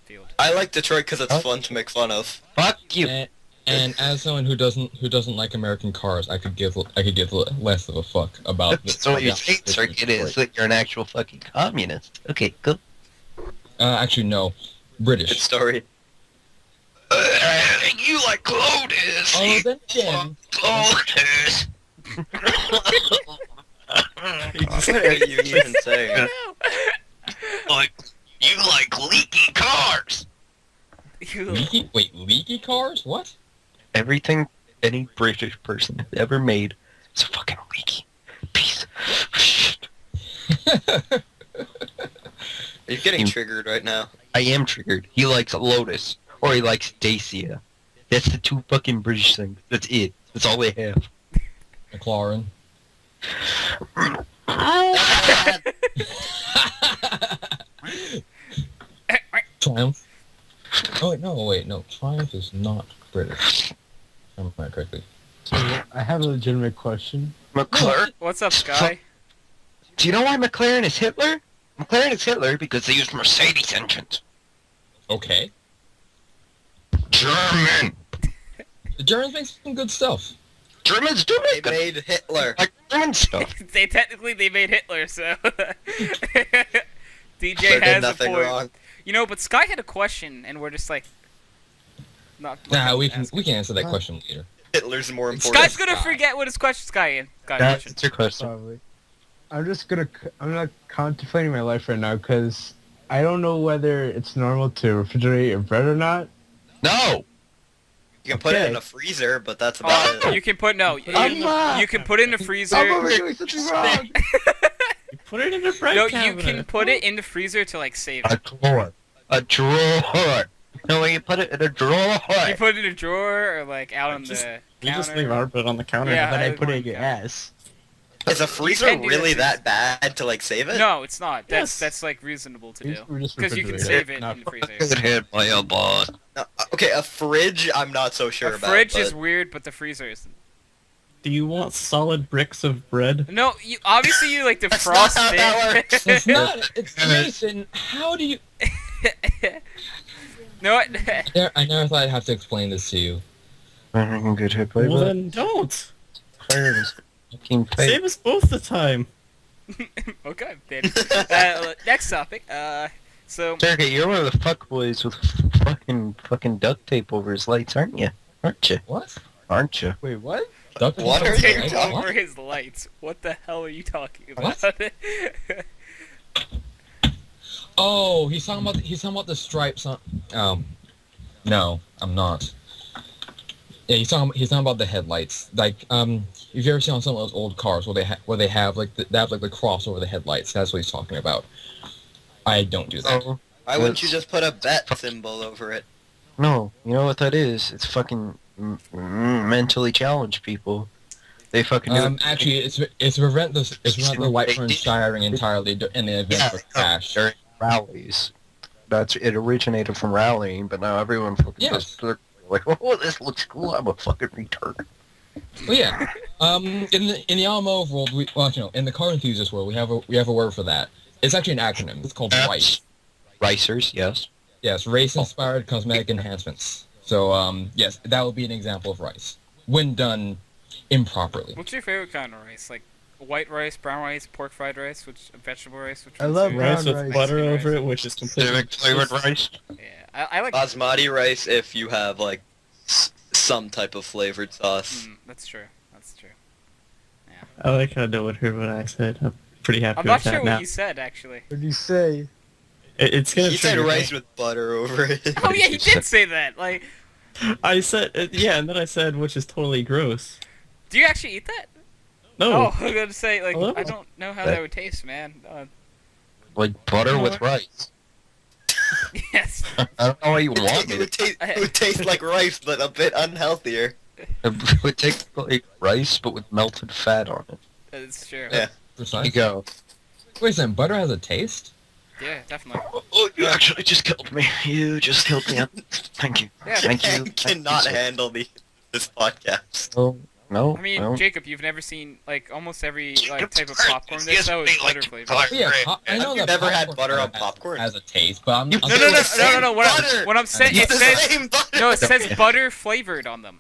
field. I like Detroit because it's Huh? fun to make fun of. Fuck you. And as someone who doesn't like American cars, I could give less of a fuck about. So what you're saying, Circuit, is that you're an actual fucking communist. Okay, good. Actually, no, Good British. story. You like Clotus. Oh, then again, Clotus. What are you even saying? Like, you like leaky cars. leaky cars? What? Everything any British person has ever made is fucking leaky piece of shit. Are you getting triggered right now? I am triggered. He likes Lotus, or he likes Dacia. That's the 2 fucking British things. That's it. That's all they have. McLaren. Triumph. Oh wait, no. Triumph is not British. If I remember correctly. I have a legitimate question. McLaren? What's up, Sky? Do you know why McLaren is Hitler? McLaren is Hitler because they used Mercedes engines. Okay. German. The Germans make some good stuff. Germans do They make good made Hitler. like German stuff. they made Hitler, so DJ Hitler did has a nothing point. wrong. You know, but Sky had a question, and we're just like, not. Nah, we ask can answer that question later. Hitler's more important. Sky's gonna forget what his question. Sky, That's question. your question. Probably. I'm not contemplating my life right now because I don't know whether it's normal to refrigerate your bread or not. No! You can put it Okay. in a freezer, but that's about Oh, it. you can put you can put it in the freezer. I'm doing something wrong. You put it in a bread No, you cabinet. can put it in the freezer to like save A it. drawer. A drawer. No, you put it in a drawer. You put it in a drawer or like out on Just- the We just counter. leave our bread on the counter. Yeah, Then I I would put it want in your that. ass. Is a freezer can do really that. that bad to like save it? No, it's not. Yes. That's like reasonable to do We're just because you can refrigerator. save it Not in the freezer. Good head by a boss. No, okay, a fridge. I'm not so sure A about. fridge but is weird, but the freezer isn't. Do you want solid bricks of bread? No, you obviously you like That's defrost not how that it. works. It's not. It's Nathan. How do you? No, what? I never thought I'd have to explain this to you. I can get hit by Well that. then don't. Fire is fucking fake. Save us both the time. Okay, then. Next topic. So Sergey, you're one of the fuckboys with fucking duct tape over his lights, aren't you? Aren't you? What? Aren't you? Wait, what? Duct What tape are you over talking- over his lights. What the hell are you talking about? What? Oh, he's talking about the stripes on. No, I'm not. Yeah, he's talking about the headlights. Like, if you ever seen on some of those old cars where they have like the cross over the headlights, that's what he's talking about. I don't do that. Oh, Why wouldn't you just put a bet symbol over it? no, you know what that is? It's fucking mentally challenged people. They fucking do it. Actually, it's to prevent the light from firing entirely in the event of a crash. During rallies. It originated from rallying, but now everyone fucking Yes. does like, oh, this looks cool. I'm a fucking retard. Well, yeah. In the automotive world, in the car enthusiast world, we have a word for that. It's actually an acronym. It's called RICE. Ricers, yes. Yes, race-inspired cosmetic enhancements. So, yes, that would be an example of rice when done improperly. What's your favorite kind of rice? Like white rice, brown rice, pork fried rice, which vegetable rice? Which I one's love your- brown Rice with rice. butter Mexican over rice? it, which is completely Civic flavored rice. Yeah, I like. Basmati rice if you have like some type of flavored sauce. That's true. That's true. I like how no one heard what I said. I'm pretty happy I'm with not that sure now. what you said actually. What did you say? It's gonna He said trigger me. rice with butter over it. Oh yeah, he did say that. Like, I said yeah, and then I said which is totally gross. do you actually eat that? No. Oh, I'm gonna say like Hello? I don't know how That- that would taste, man. Like butter with rice. Yes. I don't know how you want It it. would taste like rice, but a bit unhealthier. It would take like rice, but with melted fat on it. That's true. Yeah. There you Precisely. go. Wait a second, butter has a taste? Yeah, definitely. Oh, you actually just killed me. You just killed me. Thank you. Yeah. Thank you. I cannot handle this podcast. Oh, no. I mean, no. Jacob, you've never seen like almost every like Jacob, type of great. popcorn. Yes, This though is me like butter flavored. butter. Well, yeah, I know Have you that never had popcorn butter on has- popcorn? has a taste, but I'm You- I'm No, saying no, no, it's- no, no, no. Butter! What I'm saying, it It's the says same butter! no, it says butter flavored on them.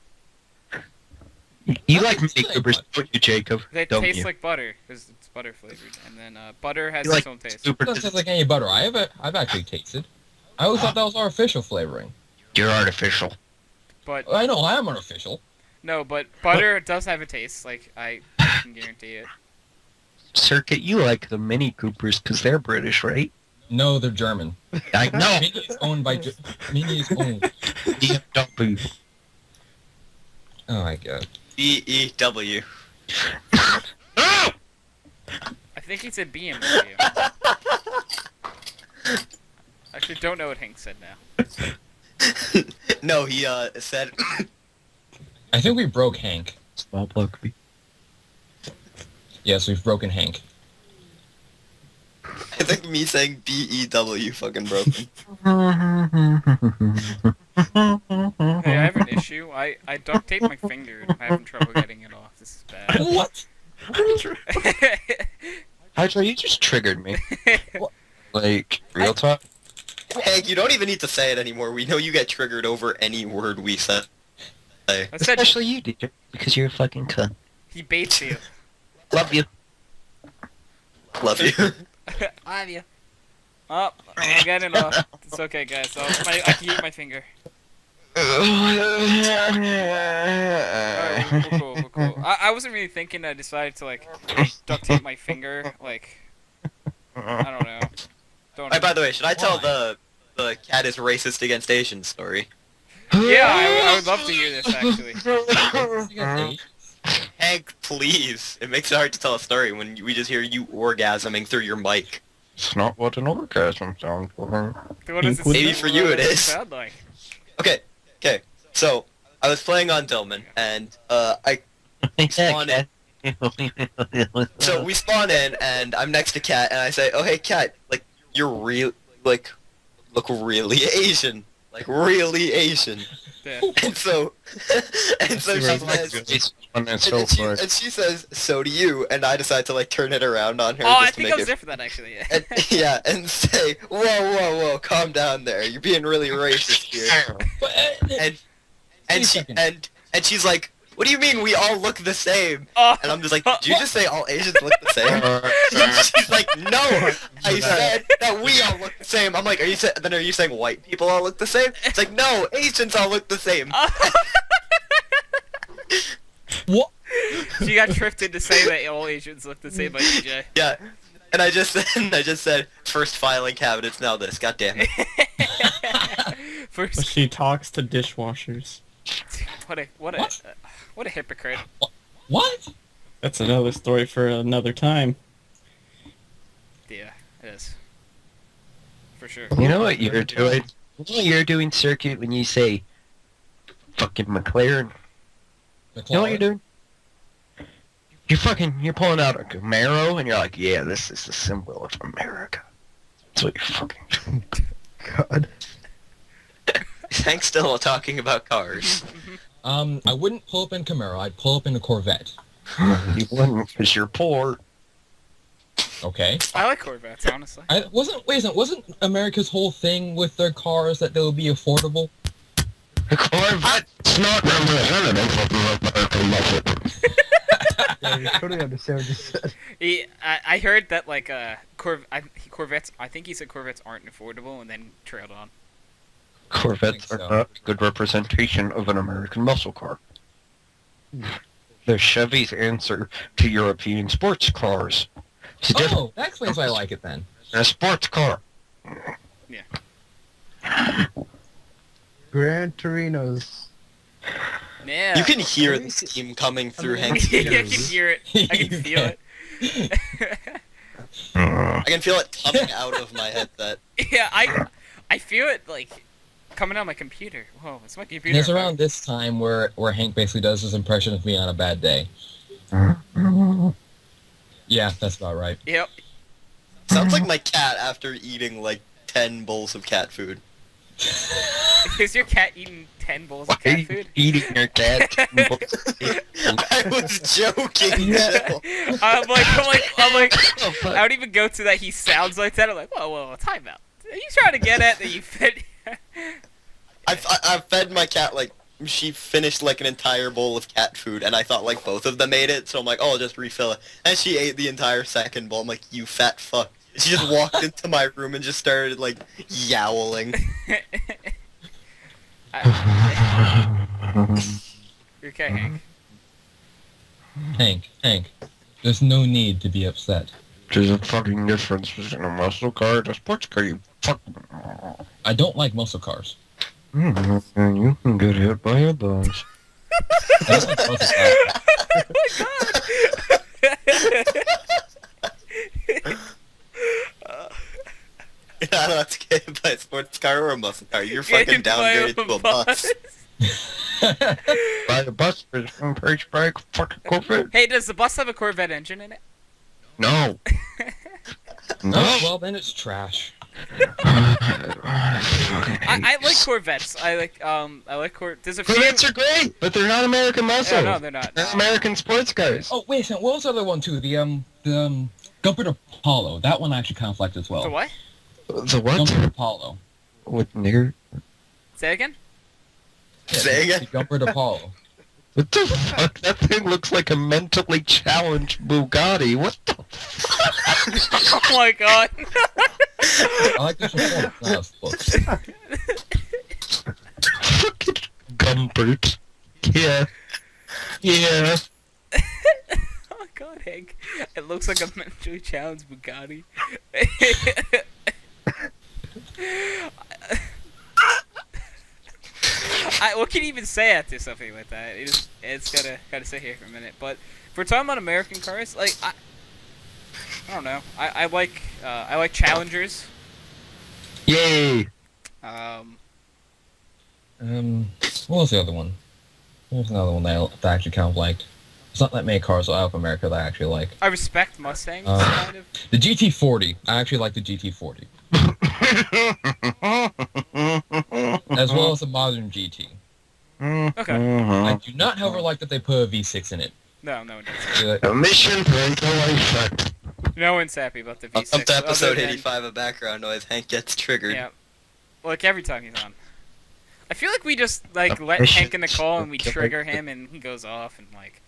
You like That's Mini not Coopers, much. don't you, Jacob? They Don't taste you? like butter because it's butter flavored, and then butter has You its like own taste. super. It doesn't taste like any butter I've actually tasted. I always thought that was artificial flavoring. You're artificial. But I know I am artificial. no, but butter does have a taste. Like I can guarantee it. Circuit, you like the Mini Coopers because they're British, right? No, they're German. I know. Mini is owned by Mini is owned. BMW. Oh my god. B-E-W. I think he said BMW. Actually, don't know what Hank said now. No, he said I think we broke Hank. Small Buckley. Yes, we've broken Hank. I think me saying B-E-W fucking broke him. Hey, I have an issue. I duct tape my finger and I'm having trouble getting it off. This is bad. What? Hydra, you just triggered me. Like, real talk? Hank, you don't even need to say it anymore. We know you get triggered over any word we say. I said Especially you, DJ, because you're a fucking cunt. he baits you. Love you. Love you. I have you. Oh, I'm getting it off. It's okay, guys. I can eat my finger. Alright, cool. I wasn't really thinking. I decided to like duct tape my finger. Like I don't know. Don't. Hey, by the way, should I tell the cat is racist against Asian story? Yeah, I would love to hear this actually. Hank, please. It makes it hard to tell a story when we just hear you orgasming through your mic. It's not what an orgasm sounds like. What does it Maybe sound- for you what it does is. sound like? Okay. So, I was playing on Dillman, and I spawn in. So we spawn in, and I'm next to Cat, and I say, "Oh hey, Cat, like you're real, like look really Asian, like really Asian." Yeah. And so she says, And And, so and, she, forth. and she says, "So do you," and I decide to like turn it around on her. Oh, I just to think make I was it there for that actually. Yeah. and, yeah, and say, whoa, calm down there. You're being really racist here. But, And Wait a and second. and she's like, what do you mean we all look the same? Oh, And I'm just like, did you just say all Asians look the same? She's like, no, I said that we all look the same. I'm like, are you saying white people all look the same? It's like, no, Asians all look the same. what? She got tricked into saying that all Asians look the same by DJ. Yeah. And I just said, first filing cabinet's now this. God damn it. But First, she talks to dishwashers. what a hypocrite. What? That's another story for another time. Yeah, it is. For sure. You know what you're doing? You know what you're doing, Circuit, when you say fucking McLaren? You know what you're doing? You're pulling out a Camaro, and you're like, yeah, this is the symbol of America. That's what you're fucking doing. God. Thanks still talking about cars. I wouldn't pull up in Camaro. I'd pull up in a Corvette. You wouldn't, because you're poor. Okay. I like Corvettes, honestly. Wasn't America's whole thing with their cars that they would be affordable? The Corvette's not representative of the American muscle. Yeah, you totally understand what you said. I heard that like Corvettes. I think he said Corvettes aren't affordable, and then trailed on. Corvettes are so. not a good representation of an American muscle car. They're Chevy's answer to European sports cars. It's a different Oh, that explains why I like it then. a sports car. Gran Torinos. Yeah. You can hear the steam coming through Hank's Yeah, I can ears. hear it. I can You feel can. it. I can feel it coming out of my headset. Yeah, I feel it like coming out of my computer. Whoa, it's my computer. And it's around this time where Hank basically does his impression of me on a bad day. Yeah, that's about right. Yep. Sounds like my cat after eating like 10 bowls of cat food. Is your cat eating 10 bowls Why of are cat you food? eating your cat? I was joking, Jill. I'm like, Oh, fuck. I don't even go to that. He sounds like that. I'm like, whoa, time out. Are you trying to get at that you fit? I fed my cat like she finished like an entire bowl of cat food, and I thought like both of them ate it, so I'm like, oh, I'll just refill it. And she ate the entire second bowl. I'm like, you fat fuck. She just walked into my room and just started like yowling. You're okay, Hank. Hank, there's no need to be upset. There's a fucking difference between a muscle car and a sports car, you fucking... I don't like muscle cars. And you can get hit by a bus. I don't like muscle cars. You're not allowed to get hit by a sports car or a muscle car. You're Get fucking hit by downgraded to a bus. By the bus, there's some page by a fucking Corvette. Hey, does the bus have a Corvette engine in it? No. No. Oh, well, then it's trash. I like Corvettes. I like There's a few. Corvettes are great, but they're not American muscle. No, they're not. They're American sports cars. Oh, wait a second. What was the other one, too? The Gumpert Apollo. That one I actually kind of liked as well. The what? The what? Gumpert Apollo. With nigger? Say again? Yeah, Say again? The Gumpert Apollo. What the fuck? That thing looks like a mentally challenged Bugatti. What the Oh my god. I like this performance. Now, fucking Gumpert? Yeah. Yeah. Oh my god, Hank. It looks like a mentally challenged Bugatti. What can you even say after something like that? It's gotta sit here for a minute. But if we're talking about American cars, like I don't know. I like Challengers. Yay. what was the other one? There's another one that I actually kind of liked. It's not that many cars out of America that I actually like. I respect Mustangs, Uh, kind of. The GT40. I actually like the GT40. As well as the modern GT. Okay. I do not, however, like that they put a V6 in it. No, no one does. Uh, A mission parental effect. No one's happy about the V6. Up to episode other than- 85 of background noise, Hank gets triggered. Yeah. Like every time he's on. I feel like we just like let Hank in the call and we trigger him and he goes off and like.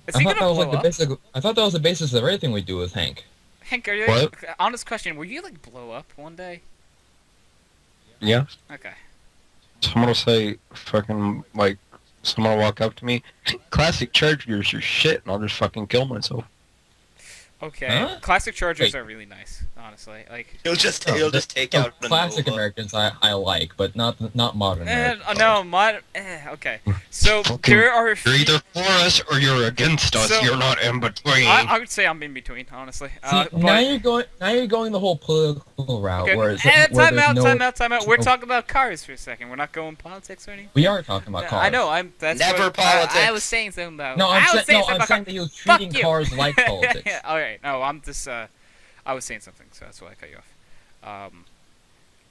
Is I he thought gonna that was blow like the up? basic. I thought that was the basis of everything we do with Hank. Hank, are you What? honest question? Will you like blow up one day? Yeah. Okay. Someone will say, fucking, like, someone will walk up to me, classic Chargers are shit, and I'll just fucking kill myself. Okay. Huh? Classic Chargers Wait. are really nice, honestly. Like. He'll just take out a classic Nova. Americans I like, but not modern Americans. No, okay. So Okay. there are. You're either for us or you're against us. So- You're not in between. I would say I'm in between, honestly. See, now you're going the whole political route, Okay. where it's Time where there's out, no. time out. We're talking about cars for a second. We're not going politics or anything. We are talking about cars. I know. That's Never what, politics. I was saying something about. No, I was I'm saying about that he was Fuck treating you. cars like politics. All right. No, I'm just. I was saying something, so that's why I cut you off.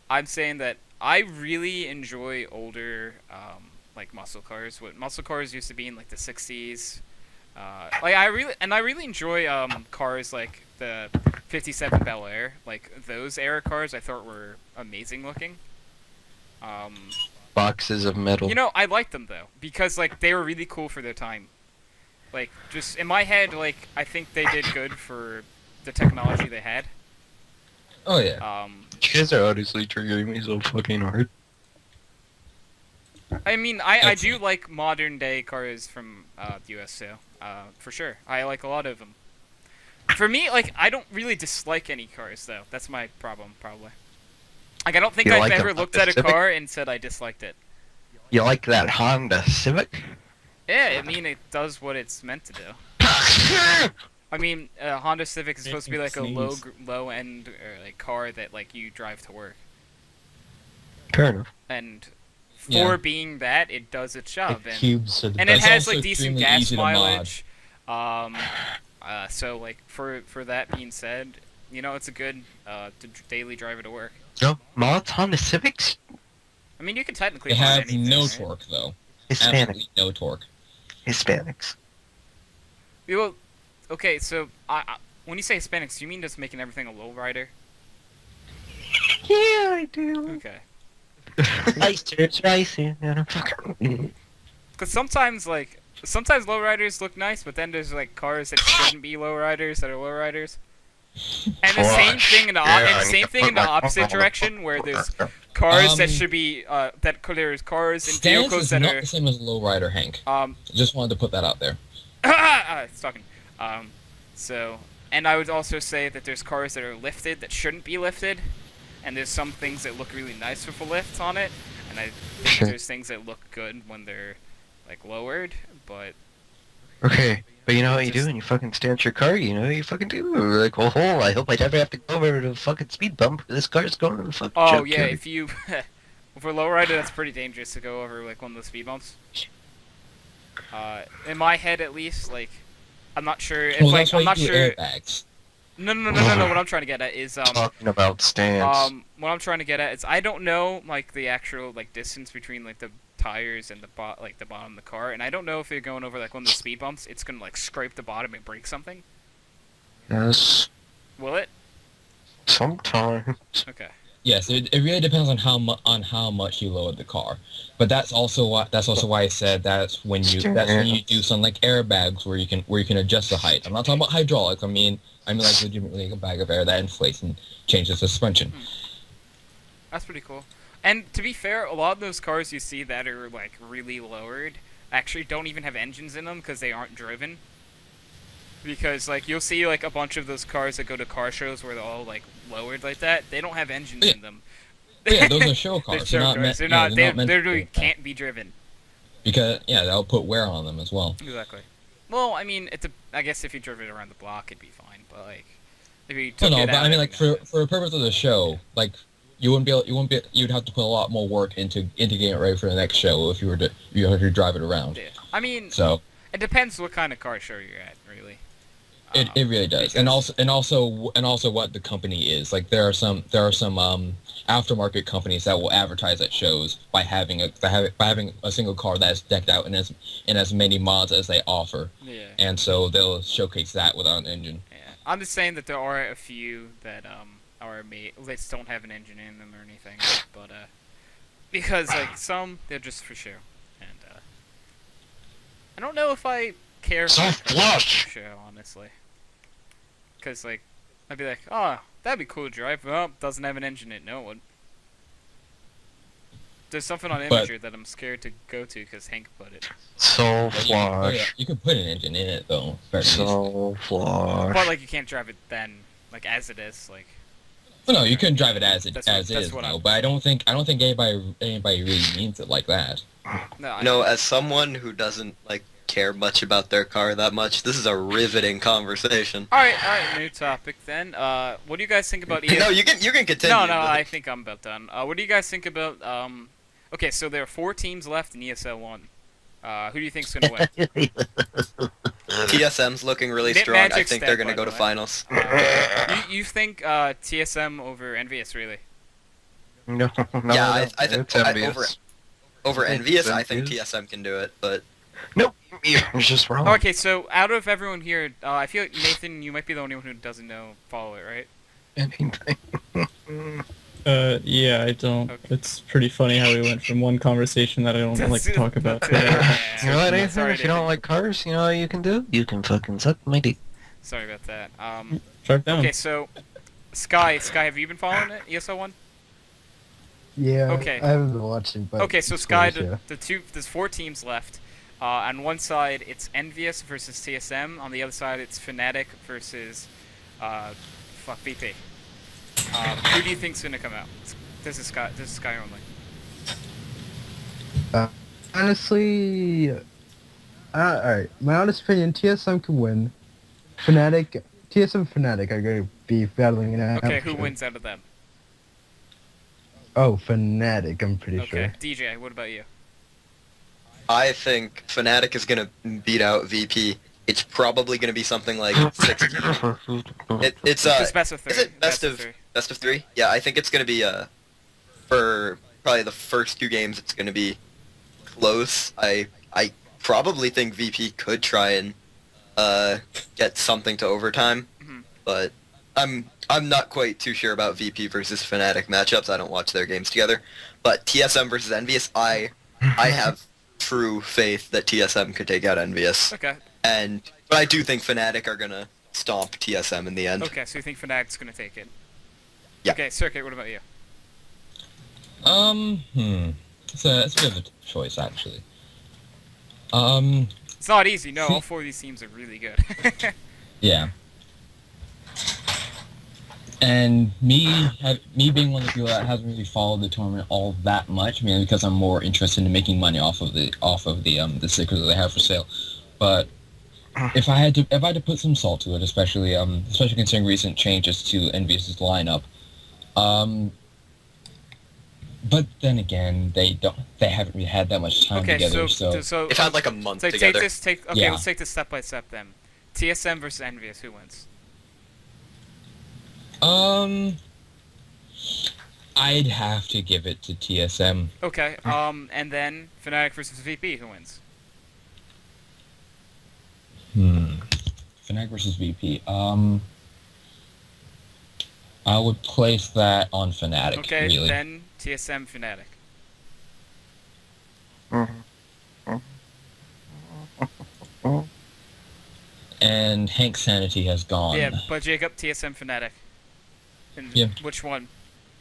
I'm saying that I really enjoy older, like muscle cars. What muscle cars used to be in like the '60s. I really enjoy cars like the '57 Bel Air. Like those era cars, I thought were amazing looking. Boxes of metal. You know, I liked them though because like they were really cool for their time. Like just in my head, like I think they did good for the technology they had. Oh yeah. You guys are honestly triggering me so fucking hard. I mean, I do like modern day cars from the US too, for sure. I like a lot of them. For me, like I don't really dislike any cars though. That's my problem, probably. Like I don't think You I've like ever a looked at a Civic? car and said I disliked it. You like that Honda Civic? Yeah, I mean it does what it's meant to do. I mean, Honda Civic is supposed to be like a Sneeze. low end like car that like you drive to work, Fair enough. and for Yeah. being that, it does its job. Like cubes are the And it It's best. has also like decent extremely gas easy to mod. mileage. So like for that being said, you know it's a good daily driver to work. No, mods Honda Civics? I mean you can technically They mod have anything, no right? torque though. Hispanic. Absolutely no torque. Hispanics. Well, okay, so when you say Hispanics, you mean just making everything a lowrider? Yeah, I do. Okay. It's racing. And I'm fucking... Because sometimes lowriders look nice, but then there's like cars that shouldn't be lowriders that are lowriders. And the same thing in the opposite direction, where there's cars that should be there's cars and Stance vehicles is that not are the same as lowrider, Hank. Just wanted to put that out there. it's talking. So, and I would also say that there's cars that are lifted that shouldn't be lifted, and there's some things that look really nice with a lift on it, and I think Sure. there's things that look good when they're like lowered, but Okay, but you know what you do Just- when you fucking stance your car? You know what you fucking do? You're like, oh, I hope I never have to go over to the fucking speed bump. This car's going to the fucking oh junkyard. yeah, if you for lowrider, that's pretty dangerous to go over like one of those speed bumps. In my head, at least, like I'm not sure if Well, like that's why I'm not you do sure. airbags. No. What I'm trying to get at is Talking about stance. what I'm trying to get at is I don't know like the actual like distance between like the tires and the bottom of the car, and I don't know if you're going over like one of the speed bumps, it's gonna like scrape the bottom and break something. Yes, Will it? sometimes. Okay. Yes, it really depends on how much you lowered the car, but that's also why I said that's when you do something like airbags where you can adjust the height. I'm not talking about hydraulics. I mean like legitimately a bag of air that inflates and changes the suspension. That's pretty cool. And to be fair, a lot of those cars you see that are like really lowered actually don't even have engines in them because they aren't driven. Because like you'll see like a bunch of those cars that go to car shows where they're all like lowered like that. They don't have engines in them. Yeah, those are show They're cars. show cars. They're not. They meant literally to- can't be driven. because that'll put wear on them as well. Exactly. Well, I mean, I guess if you drove it around the block, it'd be fine. But like, if you No, took it but out I mean and- like for the purpose of the show, like you'd have to put a lot more work into getting it ready for the next show if you had to drive it around. Yeah. I mean, So it depends what kind of car show you're at, really. It really does, and also what the company is. Like there are some aftermarket companies that will advertise at shows by having a single car that's decked out in as many mods as they offer, Yeah. and so they'll showcase that without an engine. Yeah. I'm just saying that there are a few that are made that don't have an engine in them or anything, but because like some they're just for show, and I don't know if I care for show honestly, because like I'd be like, oh, that'd be cool to drive. Well, doesn't have an engine in it. No one. There's something on But- Imager that I'm scared to go to because Hank put it. So But you flush. could put an engine in it though. Very easily. So flush. But like you can't drive it then, like as it is, like. Well, no, you couldn't drive it as That's it is what though. I'm- But I don't think anybody really means it like that. No, No, as someone who doesn't like care much about their car that much, this is a riveting conversation. All right, new topic then. What do you guys think about EA? No, you can continue. No, but- I think I'm about done. What do you guys think about Okay, so there are 4 teams left in ESL 1. Who do you think's gonna win? TSM's looking really Mid- strong. I Magic's think dead, they're gonna by go the to way. finals. You think TSM over Envious really? No, Yeah, I think it's over envious. Envious, I think Envious. TSM can do it, but Nope, you're just wrong. Okay, so out of everyone here, I feel like Nathan, you might be the only one who doesn't follow it, right? Anything. Yeah, I don't. Okay. It's pretty funny how we went from one conversation that I don't like to talk about to Yeah. You know what, Nathan? Sorry, If you don't like cars, you know what you can do? You can fucking suck my dick. Sorry about that. Sharp down. Okay, so Sky, have you been following it? ESL 1? Yeah. Okay. I haven't been watching, but. Okay, so Sky, yeah. there's 4 teams left. On one side, it's Envious versus TSM. On the other side, it's Fnatic versus, VP. Who do you think's gonna come out? This is Sky only. Honestly, alright. My honest opinion, TSM can win. TSM and Fnatic are going to be battling it out. Okay, who wins out of them? Oh, Fnatic, I'm pretty Okay, sure. DJ, what about you? I think Fnatic is gonna beat out VP. It's probably gonna be something like 16. It's It's best of 3. is it best of 3. best of 3? Yeah, I think it's gonna be for probably the first 2 games. It's gonna be close. I probably think VP could try and get something to overtime, Mhm. but I'm not quite too sure about VP versus Fnatic matchups. I don't watch their games together, but TSM versus Envious, I have true faith that TSM could take out Envious, Okay, but I do think Fnatic are gonna stomp TSM in the end. okay, so you think Fnatic's gonna take it? Yeah. Okay, Circuit, what about you? It's a bit of a choice actually. It's not easy, no, all 4 of these teams are really good. Yeah. And me being one of the people that hasn't really followed the tournament all that much, mainly because I'm more interested in making money off of the stickers that they have for sale. But if I had to put some salt to it, especially considering recent changes to Envious's lineup, but then again, they haven't really had that much time Okay, together, so They've had like a month so together. let's take Yeah. this step by step then. TSM versus Envious, who wins? I'd have to give it to TSM. Okay, and then Fnatic versus VP, who wins? Fnatic versus VP. I would place that on Fnatic. Okay, really. then TSM Fnatic. And Hank's sanity has gone. Yeah, but Jacob, TSM Fnatic. And Yeah. which one?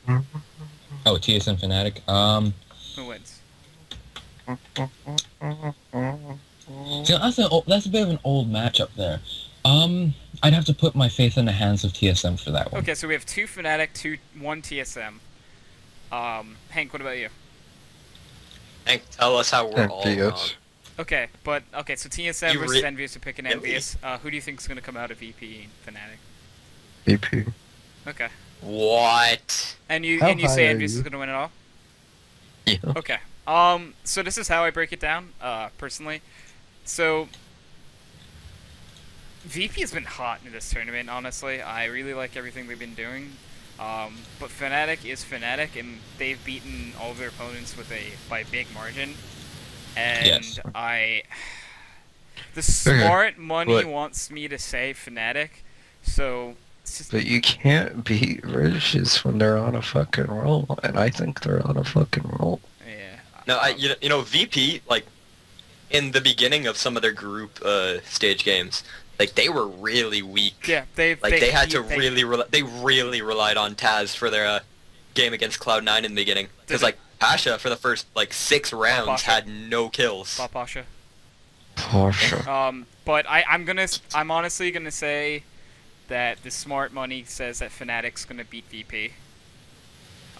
Oh, TSM Fnatic. Who wins? See, that's a bit of an old matchup there. I'd have to put my faith in the hands of TSM for that one. Okay, so we have 2 Fnatic, 1 TSM. Hank, what about you? Hank, tell us how we're all wrong. Okay, so TSM You versus re- Envious are picking Really? Envious. Who do you think is going to come out of VP and Fnatic? VP. Okay. What? And you How say high are Envious is you? going to win it all? Yeah. Okay. So this is how I break it down, personally. So VP has been hot in this tournament, honestly. I really like everything they've been doing. But Fnatic is Fnatic, and they've beaten all of their opponents by a big margin. And Yes. the smart money but- wants me to say Fnatic, so it's just, But you can't beat Riches when they're on a fucking roll, and I think they're on a fucking roll. yeah. No, you know VP, like in the beginning of some of their group stage games, like they were really weak. Yeah, They really relied on Taz for their game against Cloud9 in the beginning. Because like Pasha for the first like 6 rounds Pasha. had no kills. Bob Pasha. Porsche. But I'm honestly gonna say that the smart money says that Fnatic's gonna beat VP.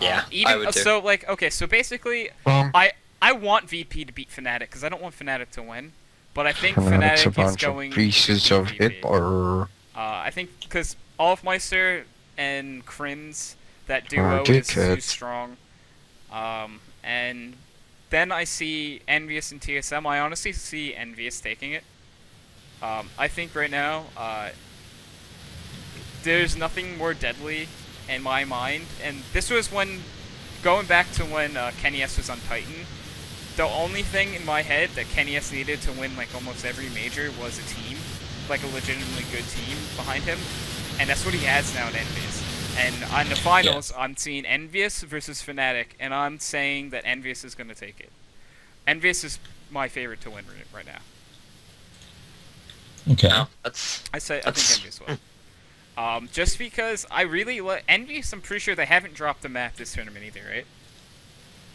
Yeah, even I would too. so, like, okay, so basically, Well, I want VP to beat Fnatic because I don't want Fnatic to win, but I think Fnatic's a Fnatic is bunch going of to pieces beat of VP. hit bar. I think because Olfmeister and Crims, that duo Are is too dickheads. strong. And then I see Envious and TSM. I honestly see Envious taking it. I think right now, there's nothing more deadly in my mind. And this was going back to when Kenny S was on Titan. The only thing in my head that Kenny S needed to win like almost every major was a team, like a legitimately good team behind him, and that's what he has now in Envious. And on the finals, I'm seeing Envious versus Fnatic, and I'm saying that Envious is going to take it. Envious is my favorite to win right now. Okay. No, that's I think That's- Envious will. Just because I really Envious. I'm pretty sure they haven't dropped the map this tournament either, right?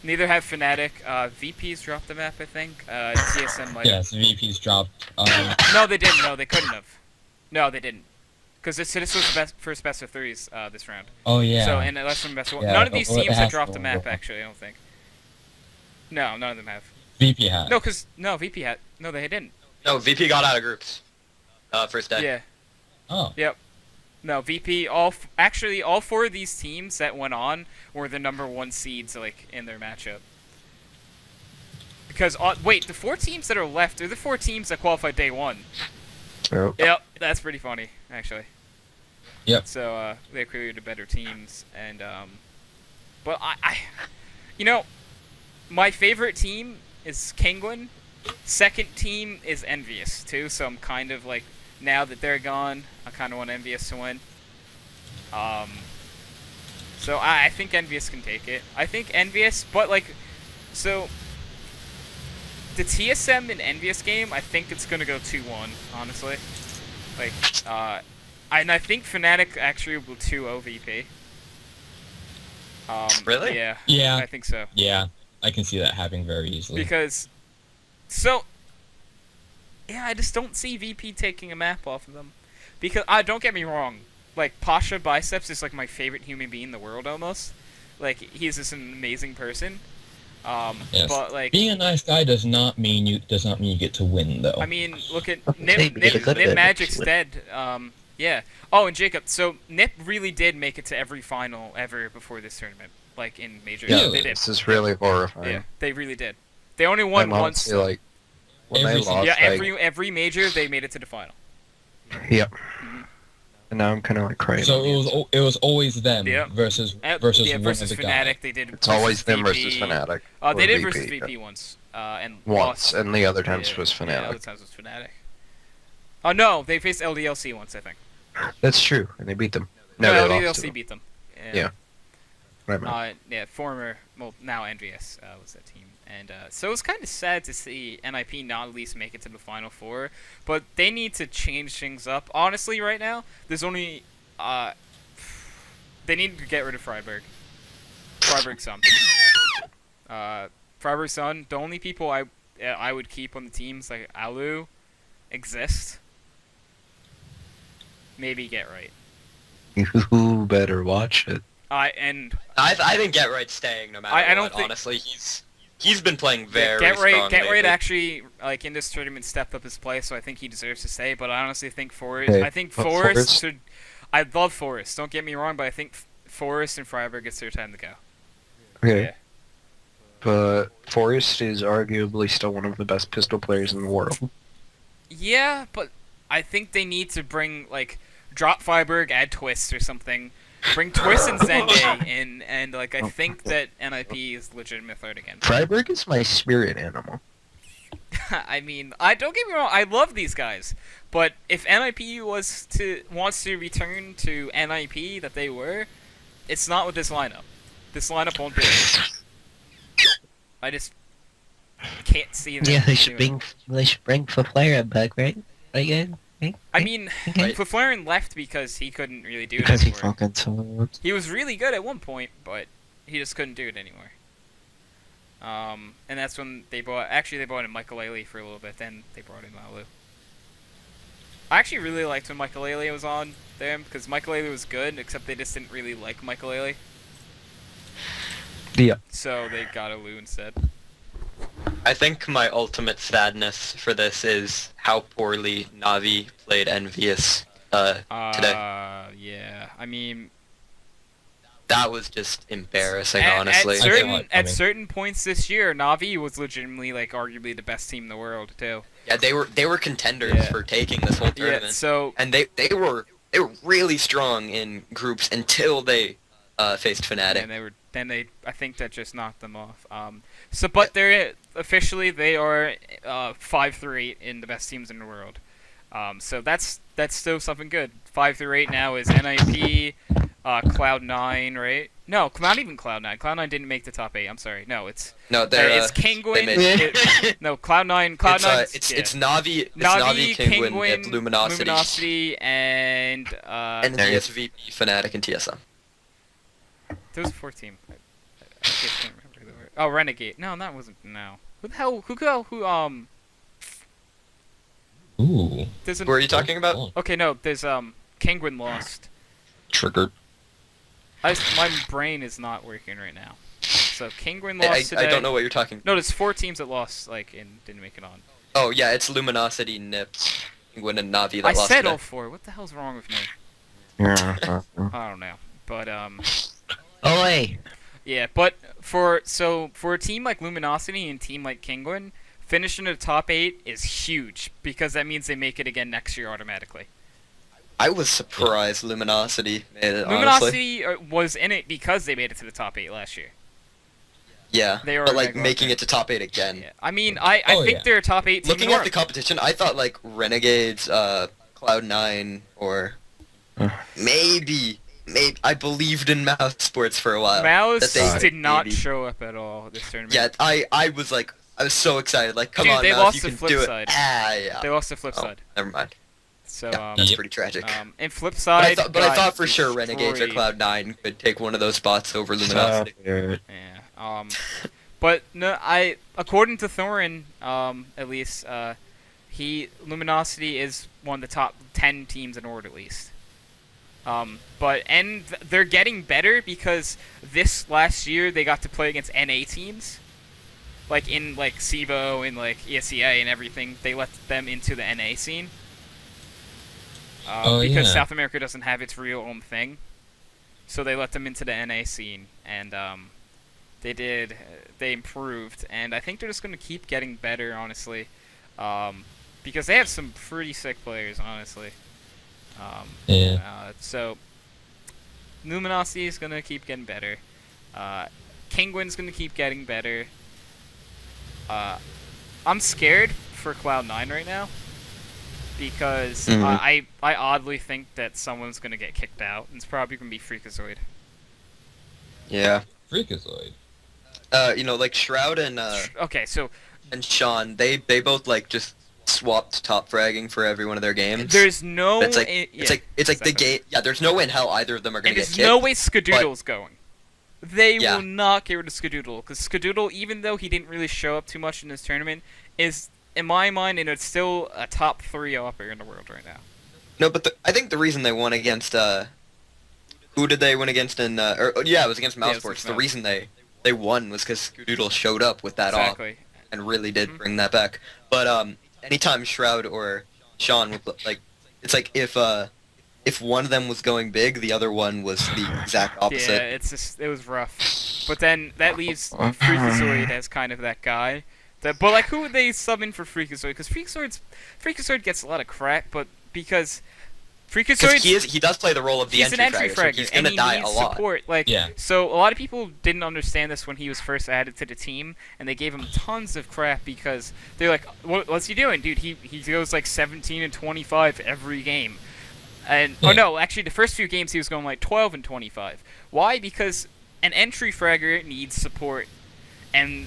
Neither have Fnatic. VP's dropped the map, I think. TSM might. Yes, VP's dropped. No, they didn't. No, they couldn't have. No, they didn't. Because this was the first best of threes this round. Oh yeah. So, and less than best of one. Yeah, None of these well, it teams has have to dropped the go map, well. actually, I don't think. No, none of them have. VP had. No, VP had. No, they didn't. no VP got out of groups. First day. Yeah. Oh. Yep. No, VP, actually, all 4 of these teams that went on were the number 1 seeds, like, in their matchup. Because, wait, the 4 teams that are left are the 4 teams that qualified day 1. Yep. Yep, that's pretty funny, actually. Yep. So, they clearly the better teams, and, but you know, my favorite team is Kingwin. Second team is Envious, too, so I'm kind of, like, now that they're gone, I kind of want Envious to win. So I think Envious can take it. I think Envious, but, like, so the TSM and Envious game, I think it's gonna go 2-1, honestly. Like, and I think Fnatic actually will 2-0 VP. Really? Yeah. Yeah. I think so. Yeah. I can see that happening very easily. Because, yeah, I just don't see VP taking a map off of them. Because, don't get me wrong, like, Pasha Biceps is, like, my favorite human being in the world, almost. Like, he's just an amazing person. Yes. But, like, Being a nice guy does not mean you get to win though. I mean, look at Hey, Nip, get a good Nip bit, Magic's actually. dead. Yeah. Oh, and Jacob, so Nip really did make it to every final ever before this tournament. Like, in major. Yeah, they did. This is really horrifying. Yeah, they really did. They only won I'm once. honestly, like, when Every they single- lost, Yeah, like, every major, they made it to the final. Yep. And now I'm kind of like crying. So it was always them Yeah. versus Yeah, one versus of the Fnatic, guys. they did. It's always them VP. versus Fnatic. They or did VP, versus yeah. VP once, and Once, lost. and the other times Yeah, was Yeah, Fnatic. other times was Fnatic. Oh no, they faced LDLC once, I think. That's true, and they beat them. No, No, they lost to LDLC them. beat them. Yeah. Right, man. Yeah, now Envious was that team. And so it's kind of sad to see NIP not at least make it to the Final Four, but they need to change things up. Honestly, right now, there's only they need to get rid of Freiburg. Freiburg's son. Freiburg's son. The only people I would keep on the teams like Alu, exist. Maybe Get Right. You better watch it. I think Get Right's staying no matter I don't what. think- Honestly, he's been playing very Get Right strong lately. actually, like, in this tournament stepped up his play, so I think he deserves to stay. But I honestly think Forrest. Hey, I think but Forrest Forrest- should. I love Forrest. Don't get me wrong, but I think Forrest and Freiburg, it's their time to go. Okay. Yeah. But Forrest is arguably still one of the best pistol players in the world. Yeah, but I think they need to bring like drop Fiberg, add Twist or something. Bring Twist and Zende in, and like I think that NIP is legitimate third again. Freiburg is my spirit animal. I mean, I don't get me wrong, I love these guys, but if NIP wants to return to NIP that they were, it's not with this lineup. This lineup won't do it. I just can't see them. Yeah, they should doing bring Faflara back, right? Right, guys? Right? I mean, Right. Faflaren left because he couldn't really do it Because he anymore. fucking sucked. He was really good at one point, but he just couldn't do it anymore. And that's when they bought in Michael for a little bit, then they brought in Malu. I actually really liked when Michael was on them, because Michael was good, except they just didn't really like Michael. Yeah. So they got Alu instead. I think my ultimate sadness for this is how poorly Navi played Envious today. Yeah. I mean, That was just embarrassing, honestly. At certain points this year, Navi was legitimately like arguably the best team in the world too. Yeah, they were contenders for taking this whole tournament. Yeah, so And they were really strong in groups until they faced Fnatic. and I think that just knocked them off. But they're officially they are 5 through 8 in the best teams in the world. So that's still something good. 5 through 8 now is NIP, Cloud9, right? No, not even Cloud9. Cloud9 didn't make the top 8. I'm sorry. No, it's it's Kinguin. They No, Cloud9. It's Navi, Kinguin, and Luminosity, and DSVP, Fnatic, and TSM. there was a 4 team. I just can't remember who they were. Oh, Renegade. No, that wasn't. No. Who the hell? Who? Ooh. There's Who are you talking about? Okay, no. There's Kinguin lost. Triggered. My brain is not working right now. So Kinguin lost today. I don't know what you're talking. No, there's 4 teams that lost, like, and didn't make it on. Oh yeah, it's Luminosity, Nips, Kinguin, and Navi that I lost said today. all 4. What the hell's wrong with me? Yeah. I don't know. But Oi! yeah. But for a team like Luminosity and a team like Kinguin, finishing in the top 8 is huge because that means they make it again next year automatically. I was surprised Luminosity made it. Honestly. Luminosity was in it because they made it to the top 8 last year. Yeah, They were but like gonna go making there. it to top 8 again. Yeah. I mean, I think they're a top 8 team. Looking at the competition, I thought like Renegades, Cloud9, or maybe I believed in Mouse Sports for a while. Mouse that did not maybe. show up at all this tournament. Yeah, I was so excited. Like, come Dude, on, they Mouse, lost you to can Flip do Side. it. Ah, yeah. They lost to Flip Oh, Side. never mind. So Yeah, that's pretty tragic. and Flip But Side. but I got thought for sure Renegades or destroyed. Cloud9 could take one of those spots over Luminosity. Yeah. But no, according to Thorin, at least, Luminosity is one of the top 10 teams in the world at least. They're getting better because this last year they got to play against NA teams, like in like SIBO and like ESEA and everything. They let them into the NA scene. Because South America doesn't have its real own thing, so they let them into the NA scene, and they improved, and I think they're just going to keep getting better, honestly, because they have some pretty sick players, honestly. So Luminosity is going to keep getting better. Kinguin's going to keep getting better. I'm scared for Cloud9 right now because I oddly think that someone's going to get kicked out, and it's probably going to be Freakazoid. Yeah. Freakazoid. Like Shroud and Okay, so and Sean, they both like just swapped top fragging for every one of their games. there's no... It's like the game. Yeah, there's no way in hell either of them are gonna And get there's kicked. no way Skadoodle's going. They Yeah. will not get rid of Skadoodle, because Skadoodle, even though he didn't really show up too much in this tournament, is, in my mind, and it's still a top 3 operator in the world right now. No, but I think the reason they won against who did they win against in it was against Yeah, it Mouse was Sports. against The Mouse. reason they won was because Skadoodle showed up with that off Exactly. and really did bring that back. But anytime Shroud or Sean would like, it's like if one of them was going big, the other one was the exact opposite. Yeah, it was rough. But then that leaves Freakazoid as kind of that guy. But like, who would they sub in for Freakazoid? Because Freakazoid gets a lot of crap, but because Because Freakazoid's he does play the role of the he's an entry fragger, so fragger, he's and gonna he die a needs lot. support. Like, Yeah. so a lot of people didn't understand this when he was first added to the team, and they gave him tons of crap because they're like, "What's he doing, dude? He goes like 17 and 25 every game." And oh Yeah. no, actually the first few games he was going like 12 and 25. Why? Because an entry fragger needs support, and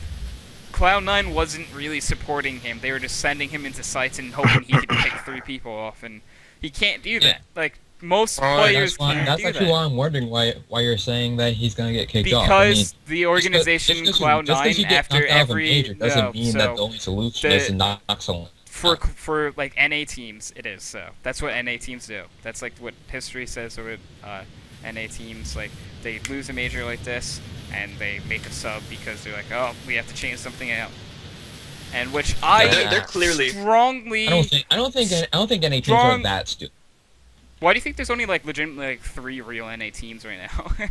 Cloud9 wasn't really supporting him. They were just sending him into sites and hoping he could pick 3 people off, and he can't do that. Yeah. Like most Oh, players That's can't do actually that. why I'm wondering why you're saying that he's gonna get kicked off. Because the organization just 'cause you Cloud9 get after knocked out of a every major doesn't mean that so the only solution is to knock someone. for like NA teams it is so. That's what NA teams do. That's like what history says with NA teams, like they lose a major like this and they make a sub because they're like, "Oh, we have to change something out." And which I They're clearly. strongly I don't think any teams Strong- are that stupid. Why do you think there's only like legitimately like 3 real NA teams right now?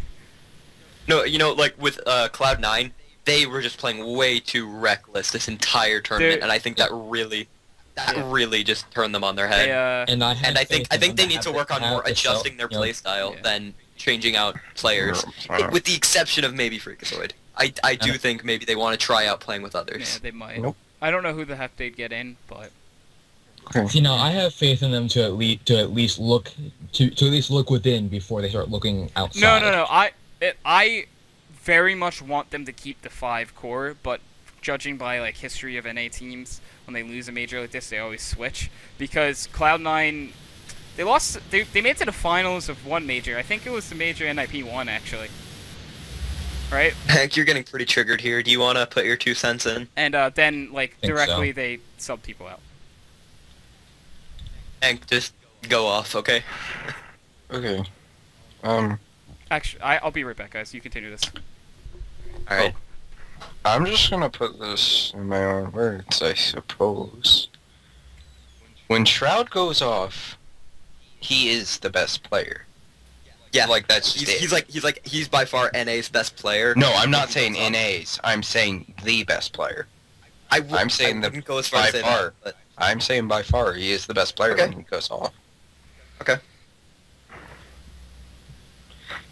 No, like with Cloud9, they were just playing way too reckless this entire tournament, They're- and I think that really just turned them on their they, head. And I And I think they need to work on more adjusting their play style Yeah. than changing out players, with the exception of maybe Freakazoid. I do think maybe they want to try out playing with yeah, others. they might. Nope. I don't know who the heck they'd get in, but You know, I have faith in them to at least look within before they start looking outside. no. I very much want them to keep the 5 core, but judging by like history of NA teams, when they lose a major like this, they always switch because Cloud9 they lost. They made it to the finals of one major. I think it was the major NIP won actually. Right? Hank, you're getting pretty triggered here. Do you want to put your 2 cents in? And then like Think directly so. they sub people out. Hank, just go off, okay? Okay. Actually, I'll be right back, guys. You continue this. All right. I'm just gonna put this in my own words, I suppose. When Shroud goes off, he is the best player. Yeah, Like, that's just it. he's by far NA's best player. No, I'm not saying NA's. I'm saying the best player. I'm saying I that wouldn't go as far as by say far. that, but I'm saying by far he is the best player Okay. when he goes off. Okay.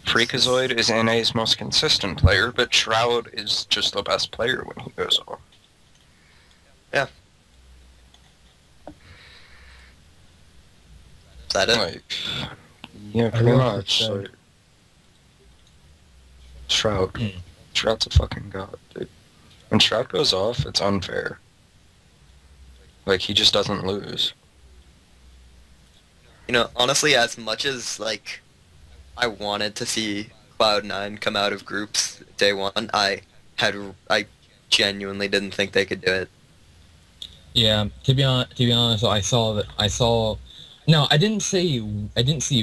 Freakazoid is NA's most consistent player, but Shroud is just the best player when he goes off. is that it? Like, yeah, I pretty love much. this guy. Like, Shroud. Hmm. Shroud's a fucking god, dude. When Shroud goes off, it's unfair. Like, he just doesn't lose. You know, honestly, as much as like I wanted to see Cloud9 come out of groups day one, I genuinely didn't think they could do it. Yeah, to be honest, I saw. No, I didn't see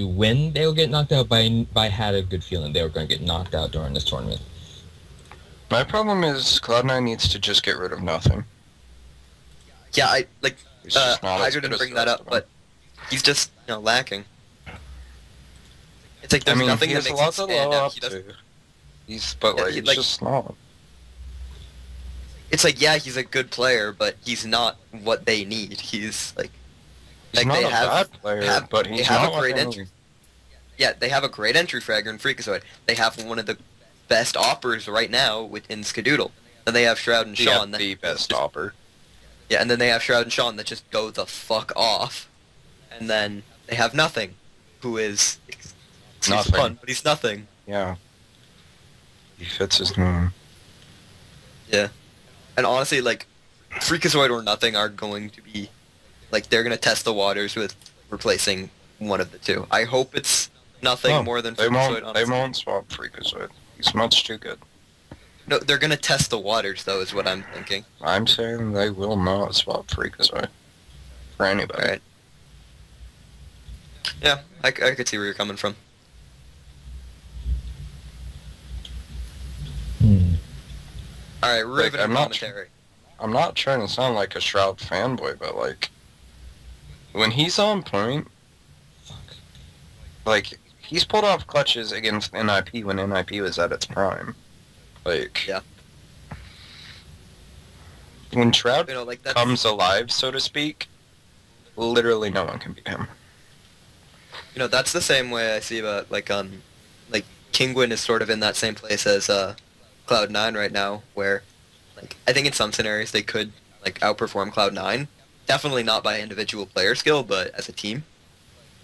when they would get knocked out, but I had a good feeling they were going to get knocked out during this tournament. My problem is Cloud9 needs to just get rid of nothing. Yeah, I like He's just not as Hydro good didn't as bring the that rest up, of them. but he's just lacking. It's like I there's mean, nothing he that has a makes him lot to stand level out. up He doesn't. to. But Yeah, like, he, it's like- just not. It's like, yeah, he's a good player, but he's not what they need. He's like He's like not they a have- bad player, have- but they he's have not a like great any- entry. Yeah, they have a great entry fragger in Freakazoid. They have one of the best oppers right now within Skadoodle. And they have Shroud and the, Sean. the that best just- opper. Yeah, and then they have Shroud and Sean that just go the fuck off. And then they have Nothing, who is excuse the Nothing. pun, but he's nothing. Yeah. He fits his name. And honestly, like, Freakazoid or Nothing are going to be, like, they're gonna test the waters with replacing one of the two. I hope it's Nothing No, more than They Freakazoid. won't. They honestly. won't swap Freakazoid. He's much too good. No, they're gonna test the waters, though, is what I'm thinking. I'm saying they will not swap Freakazoid for anybody. Alright. Yeah, I could see where you're coming from. Alright, riveting I'm not- commentary. I'm not trying to sound like a Shroud fanboy, but like, when he's on point, like, he's pulled off clutches against NIP when NIP was at its prime. Like, Yeah. when Shroud You know, like, that's... comes alive, so to speak, literally no one can beat him. that's the same way I see about like Kinguin is sort of in that same place as Cloud9 right now, where like I think in some scenarios they could like outperform Cloud9. Definitely not by individual player skill, but as a team.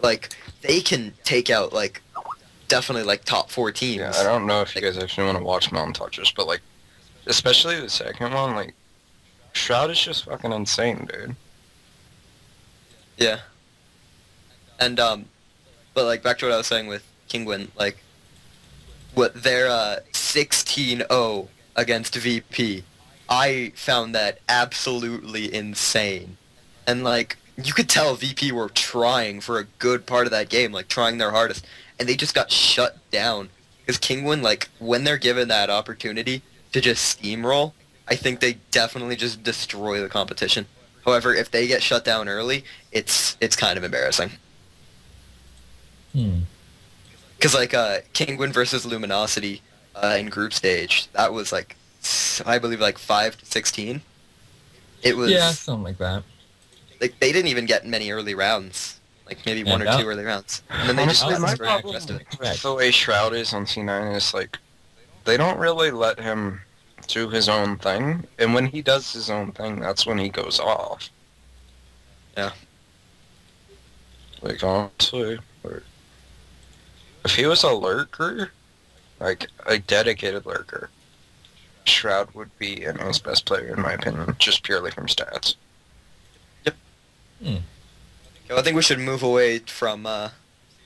Like they can take out like definitely like top 4 teams. Yeah, I don't know if you guys actually want to watch Mountain Touchers, but like, especially the second one, like, Shroud is just fucking insane, dude. Yeah. And but like back to what I was saying with Kinguin, like what their 16-0 against VP, I found that absolutely insane. And like you could tell VP were trying for a good part of that game, like trying their hardest, and they just got shut down. Because Kinguin, like when they're given that opportunity to just steamroll, I think they definitely just destroy the competition. However, if they get shut down early, it's kind of embarrassing. Because like Kinguin versus Luminosity in group stage, that was like I believe like 5-16. It was something like that. like they didn't even get many early rounds, like maybe one or two early rounds, and then they just Honestly, got my destroyed problem the rest of it. Correct. the way Shroud is on C9 is like, they don't really let him do his own thing, and when he does his own thing, that's when he goes off. Yeah. Like, honestly, if he was a lurker, like a dedicated lurker, Shroud would be NA's best player in my opinion, just purely from stats. Okay, well, I think we should move away from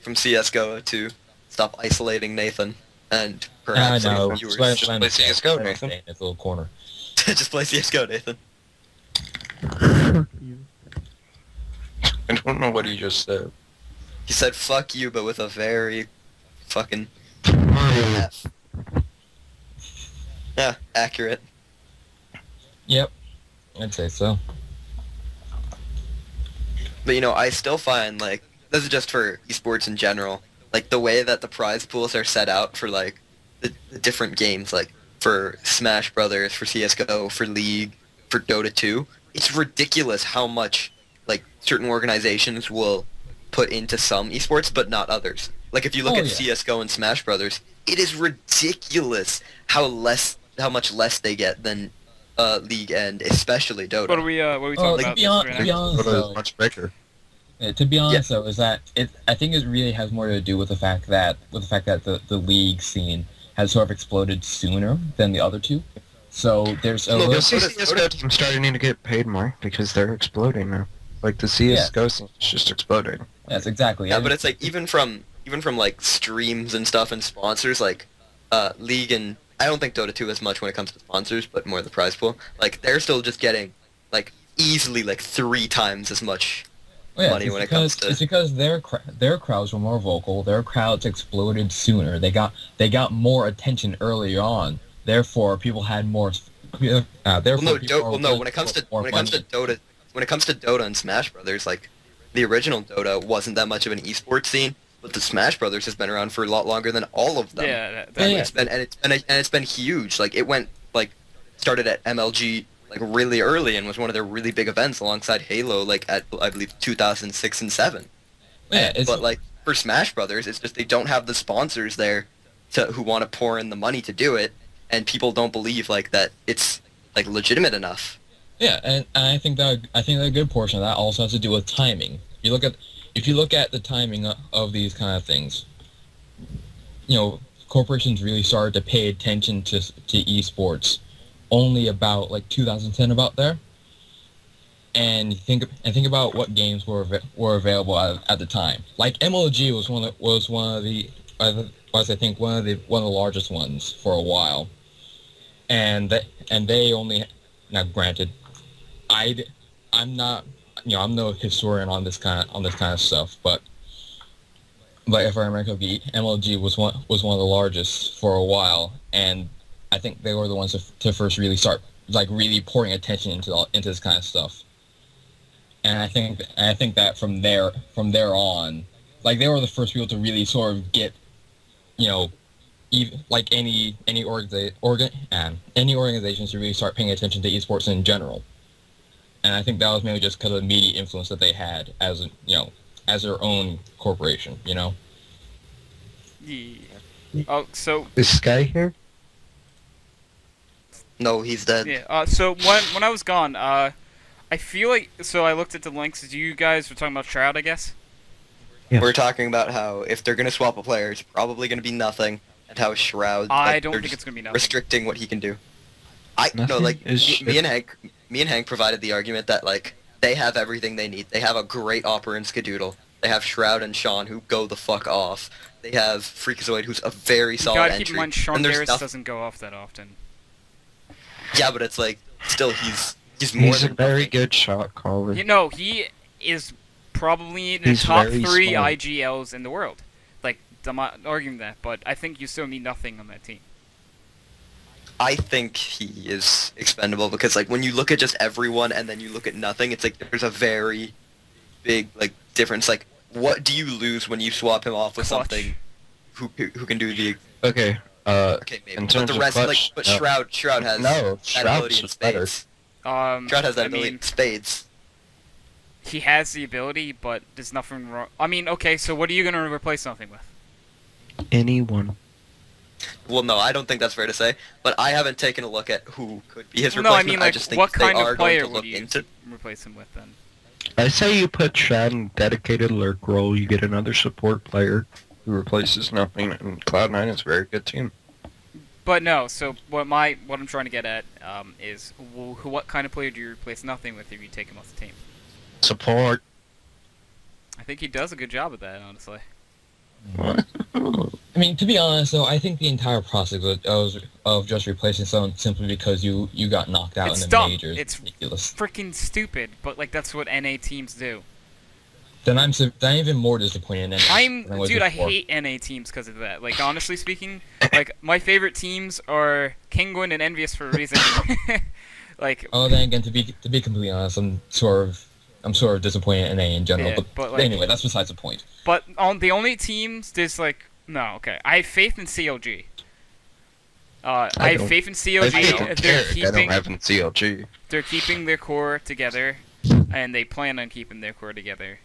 CS:GO to stop isolating Nathan and perhaps I know. some viewers. Just play CS:GO, Nathan. In this little corner. Just play CS:GO, Nathan. I don't know what he just said. He said "fuck you," but with a very fucking F. Yeah, accurate. Yep. I'd say so. But I still find like this is just for esports in general. Like the way that the prize pools are set out for like the different games, like for Smash Brothers, for CS:GO, for League, for Dota 2. It's ridiculous how much like certain organizations will put into some esports, but not others. Like if you look at CS:GO and Smash Brothers, it is ridiculous how much less they get than League and especially Dota. What are we talking about? To be honest, though, much bigger. to be honest, though, is that I think it really has more to do with the fact that the League scene has sort of exploded sooner than the other two. So there's a The little. CS:GO team's starting to get paid more because they're exploding now. Like the CS:GO scene is just exploding. Yes, exactly. Yeah, but it's like even from like streams and stuff and sponsors, like League and I don't think Dota 2 as much when it comes to sponsors, but more the prize pool. Like they're still just getting like easily like 3 times as much money when it comes to. It's because their crowds were more vocal. Their crowds exploded sooner. They got more attention earlier on. Therefore, people had more. When it comes to Dota and Smash Brothers, like the original Dota wasn't that much of an esports scene, but the Smash Brothers has been around for a lot longer than all of them. Yeah, It's been huge. Like it started at MLG like really early and was one of their really big events alongside Halo, like at I believe 2006 and 7. Yeah, But like for Smash Brothers, it's just they don't have the sponsors there who want to pour in the money to do it, and people don't believe like that it's like legitimate enough. Yeah, and I think that a good portion of that also has to do with timing. If you look at the timing of these kind of things, corporations really started to pay attention to esports only about like 2010, about there. And think about what games were available at the time. Like MLG was one of the largest ones for a while, and they only, now granted, I'm not, I'm no historian on this kind of stuff, but if I remember correctly, MLG was one of the largest for a while, and I think they were the ones to first really start like really pouring attention into this kind of stuff. And I think that from there on, like they were the first people to really sort of get, even like any organizations to really start paying attention to esports in general. And I think that was maybe just because of the media influence that they had as as their own corporation. You know. Yeah. Oh, so Is Sky here? No, he's dead. yeah. So when I was gone, I feel like I looked at the links. You guys were talking about Shroud, I guess. Yeah. We're talking about how if they're gonna swap a player, it's probably gonna be nothing, and how Shroud. I like, don't they're think just it's gonna be nothing. restricting what he can do. No, Nothing like is me and Hank provided the argument that like they have everything they need. They have a great Opera and Skadoodle. They have Shroud and Sean who go the fuck off. They have Freakazoid who's a very You solid gotta entry. keep in mind, Sean and there's Garris nothing- doesn't go off that often. Yeah, but it's like still he's more He's a than very nothing. good shot caller. You know, he is probably in the He's top very 3 smart. IGLs in the world. Like, I'm not arguing that, but I think you still need nothing on that team. I think he is expendable because like when you look at just everyone and then you look at nothing, it's like there's a very big like difference. Like, what do you lose when you swap him off with Clutch. something who can do the Okay. okay maybe, In but terms the of rest clutch, but no. Shroud has No, that Shroud's ability in just better. spades. Shroud Shroud has that ability in spades. he has the ability, but there's nothing wrong. I mean, okay, so what are you gonna replace something with? Anyone. Well, no, I don't think that's fair to say, but I haven't taken a look at who could be his Well, no, I replacement. mean, like, just think what they kind are of going player to would look you into. replace him with then? I say you put Shroud in dedicated lurk role, you get another support player who replaces nothing, and Cloud9 is a very good team. But no, so what I'm trying to get at is what kind of player do you replace nothing with if you take him off the team? Support. I think he does a good job of that, honestly. What? I mean, to be honest, though, I think the entire process of just replacing someone simply because you got knocked out It's in the dumb. majors It's is ridiculous. Freaking stupid, but like that's what NA teams do. Then I'm even more disappointed in it. Dude, I hate NA teams because of that. Like, honestly speaking, like my favorite teams are Kinguin and Envious for a reason. Like, Oh, then again, to be completely honest, I'm sort of disappointed in NA in general. Yeah, but, like- anyway, that's besides the point. but on the only teams there's like no, okay. I have faith in CLG. I have don't. faith in I CLG. don't They're care. I don't have in CLG. they're keeping their core together, and they plan on keeping their core together.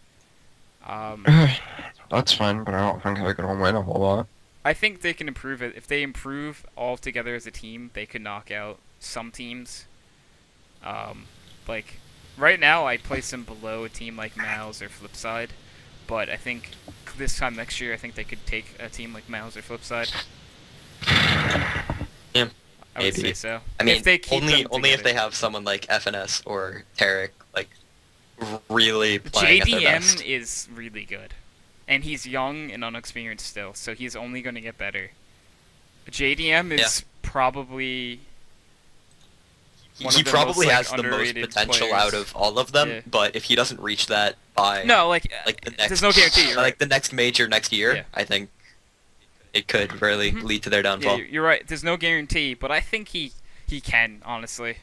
That's fine, but I don't think they're gonna win a whole lot. I think they can improve it. If they improve all together as a team, they could knock out some teams. Like, right now, I place them below a team like Mouse or Flipside, but I think this time next year, I think they could take a team like Mouse or Flipside. Yeah, I would maybe. say so. I mean, if they keep only them if together. they have someone like FNS or Tarek like really playing at their best. JDM is really good, and he's young and unexperienced still, so he's only going to get better. JDM is probably one He of the probably most, has like, the most underrated potential players. out of all of them, Yeah. but if he doesn't reach that by No, like, like the next there's no guarantee. You're like the next major next year, Yeah. I think it could really Mhm. lead to their Yeah, downfall. you're right. There's no guarantee, but I think he can, honestly.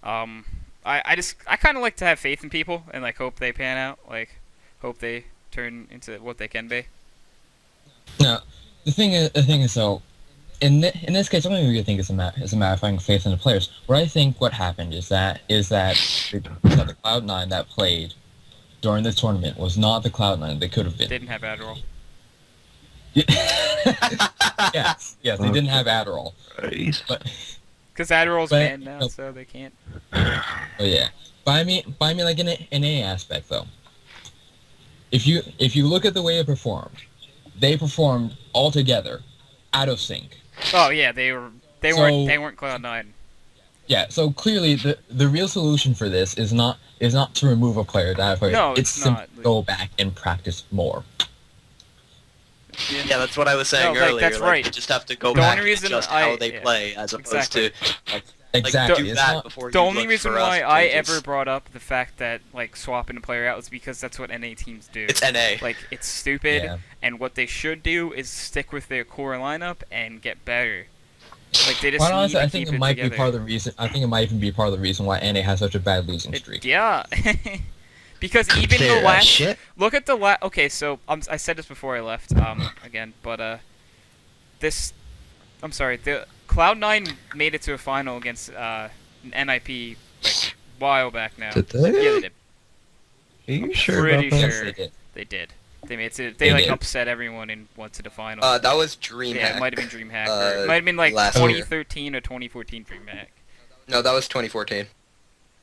I kind of like to have faith in people and like hope they pan out, like hope they turn into what they can be. Now, the thing is, though, in this case, I don't even really think it's a matter of having faith in the players. What happened is that the Cloud9 that played during this tournament was not the Cloud9 they could have been. Didn't have Adderall. yes, they didn't have Adderall. But Because Adderall's But- banned now, no. so they can't. oh yeah, but I mean, like in any aspect though. If you look at the way they performed all together, out of sync. Oh yeah, they weren't Cloud9. Yeah, so clearly the real solution for this is not to remove a player, that player. No, it's it's simply not. go back and practice more. Yeah, that's what I was saying No, like, earlier. that's right. You just have to go The back only and reason adjust I- how they yeah, play, as opposed exactly. to Exactly. do It's that not- before The you only look reason for us why I changes. ever brought up the fact that like swapping a player out was because that's what NA teams do. It's NA. Like, it's stupid, Yeah. and what they should do is stick with their core lineup and get better. Like, they just Quite need honestly, to I think keep it might be together. part of the reason. I think it might even be part of the reason why NA has such a bad losing It- streak. yeah. Because even the Clear last... shit. Look at the okay, so I said this before I left, again, but, I'm sorry, the Cloud9 made it to a final against, NIP, like, a while back now. Did they? Yeah, they did. Are you sure Pretty about that? sure. Yes, they did. They did. They made it. They They like did. upset everyone and went to the final. That was DreamHack. Yeah, it might have been DreamHack. Or it might have been like last year. 2013 or 2014 DreamHack. No, that was 2014.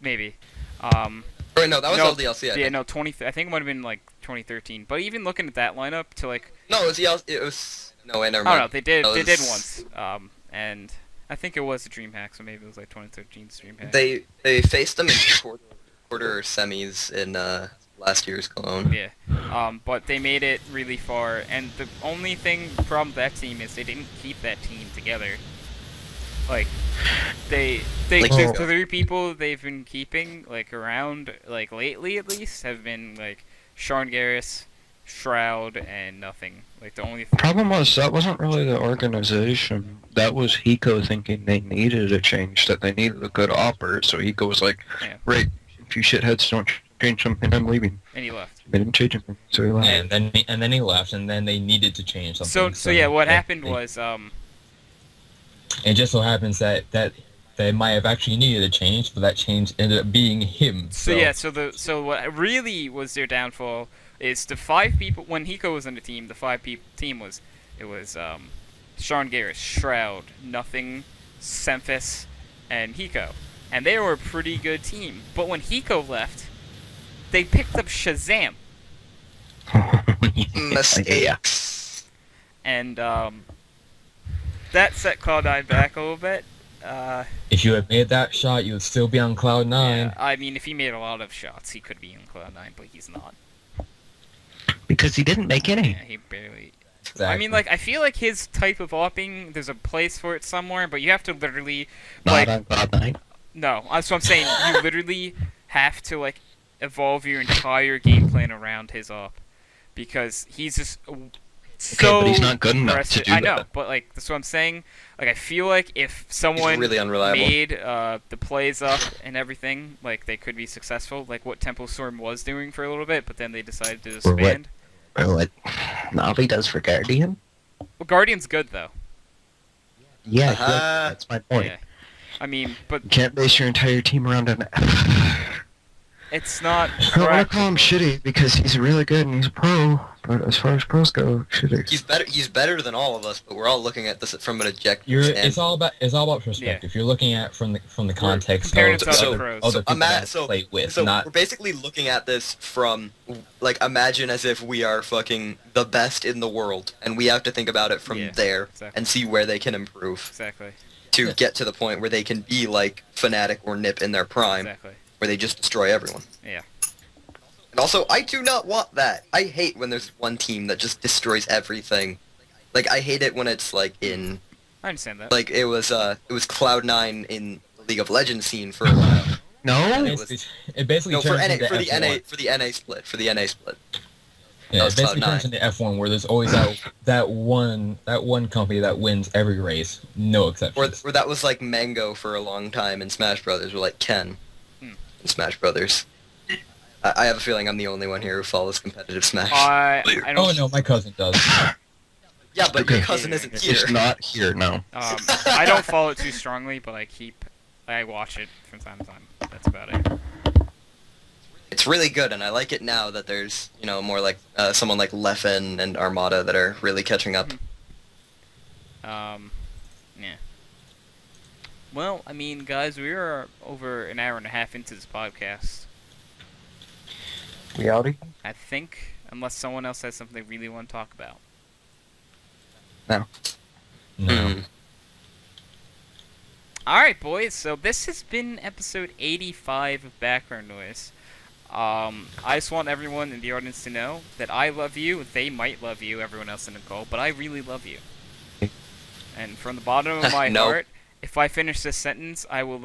Maybe. Or no, that was No, LDLC. I Yeah, think. no, 20. I think it might have been like 2013. But even looking at that lineup to like, No, it was EL. It was no, wait, never I mind. don't know, they did. That They did was- once. And I think it was a DreamHack, so maybe it was like 2013's DreamHack. They faced them in quarter semis in last year's Cologne. Yeah. But they made it really far, and the only problem with that team is they didn't keep that team together. Like, they Like, the oh. 3 people they've been keeping like around like lately at least have been like Sean Garris, Shroud, and Nothing. Like the only 3. Problem was, that wasn't really the organization. That was Hiko thinking they needed a change, that they needed a good operator. So Hiko was like, Yeah. right, if you shitheads don't change something, I'm leaving. And he left. They didn't change anything, so he left. And then he left, and then they needed to change something. So yeah, what they- happened they- was It just so happens that they might have actually needed a change, but that change ended up being him. So what really was their downfall is the 5 people when Hiko was on the team. The 5 people team was Sean Garris, Shroud, Nothing, Semphis, and Hiko, and they were a pretty good team. But when Hiko left, they picked up Shazam, Mistakes. and that set Cloud9 back a little bit. If you had made that shot, you would still be on cloud 9. Yeah, I mean, if he made a lot of shots, he could be in Cloud9, but he's not. Because he didn't make any. Yeah, he barely. Exactly. I mean, like, I feel like his type of opping, there's a place for it somewhere, but you have to literally, Not like, on Cloud 9. no, that's what I'm saying. You literally have to, like, evolve your entire game plan around his op, because he's just so but he's not good enough to aggressive. do I know, that. but, like, that's what I'm saying. Like, I feel like if someone really unreliable. made the plays up and everything, like, they could be successful, like what Temple Storm was doing for a little bit, but then they decided to Or what? disband. Or what Navi does for Guardian? Well, Guardian's good, though. Yeah, Uh-huh. that's my point. Yeah. I mean, but You can't base your entire team around an it's not. I don't want to call him practical. shitty because he's really good and he's a pro, but as far as pros go, shitty. He's better than all of us, but we're all looking at this from an objective You're, standpoint. it's all about perspective. You're looking at from the context comparing of it to other other, pros. other people that So, play with, so not we're basically looking at this from, like, imagine as if we are fucking the best in the world, and we have to think about it from Yeah, there exactly. and see where they can improve Exactly. to Yeah. get to the point where they can be like Fnatic or Nip in their prime, Exactly. where they just destroy everyone. Yeah. And also, I do not want that. I hate when there's one team that just destroys everything. Like, I hate it when it's like in, I understand that. like it was Cloud9 in the League of Legends scene for a while. No? it basically No, for turns NA into for the F1. NA for the NA split for the NA split. Yeah, was it basically Cloud9. turns into F1 where there's always that one company that wins every race, no exceptions. Or that was like Mango for a long time in Smash Brothers, or like Ken in Smash Brothers. I have a feeling I'm the only one here who follows competitive Smash. I don't. Oh no, my cousin does. Yeah, but your Okay. cousin isn't It's here. not here now. I don't follow it too strongly, but I watch it from time to time. That's about it. It's really good, and I like it now that there's, you know, more like someone like Leffen and Armada that are really catching up. Yeah. Well, I mean, guys, we are over an hour and a half into this podcast. Reality? I think, unless someone else has something they really want to talk about. No. Hmm. Alright, boys, so this has been episode 85 of Background Noise. I just want everyone in the audience to know that I love you, they might love you, everyone else in the call, but I really love you. And from the bottom of my No. heart, if I finish this sentence, I will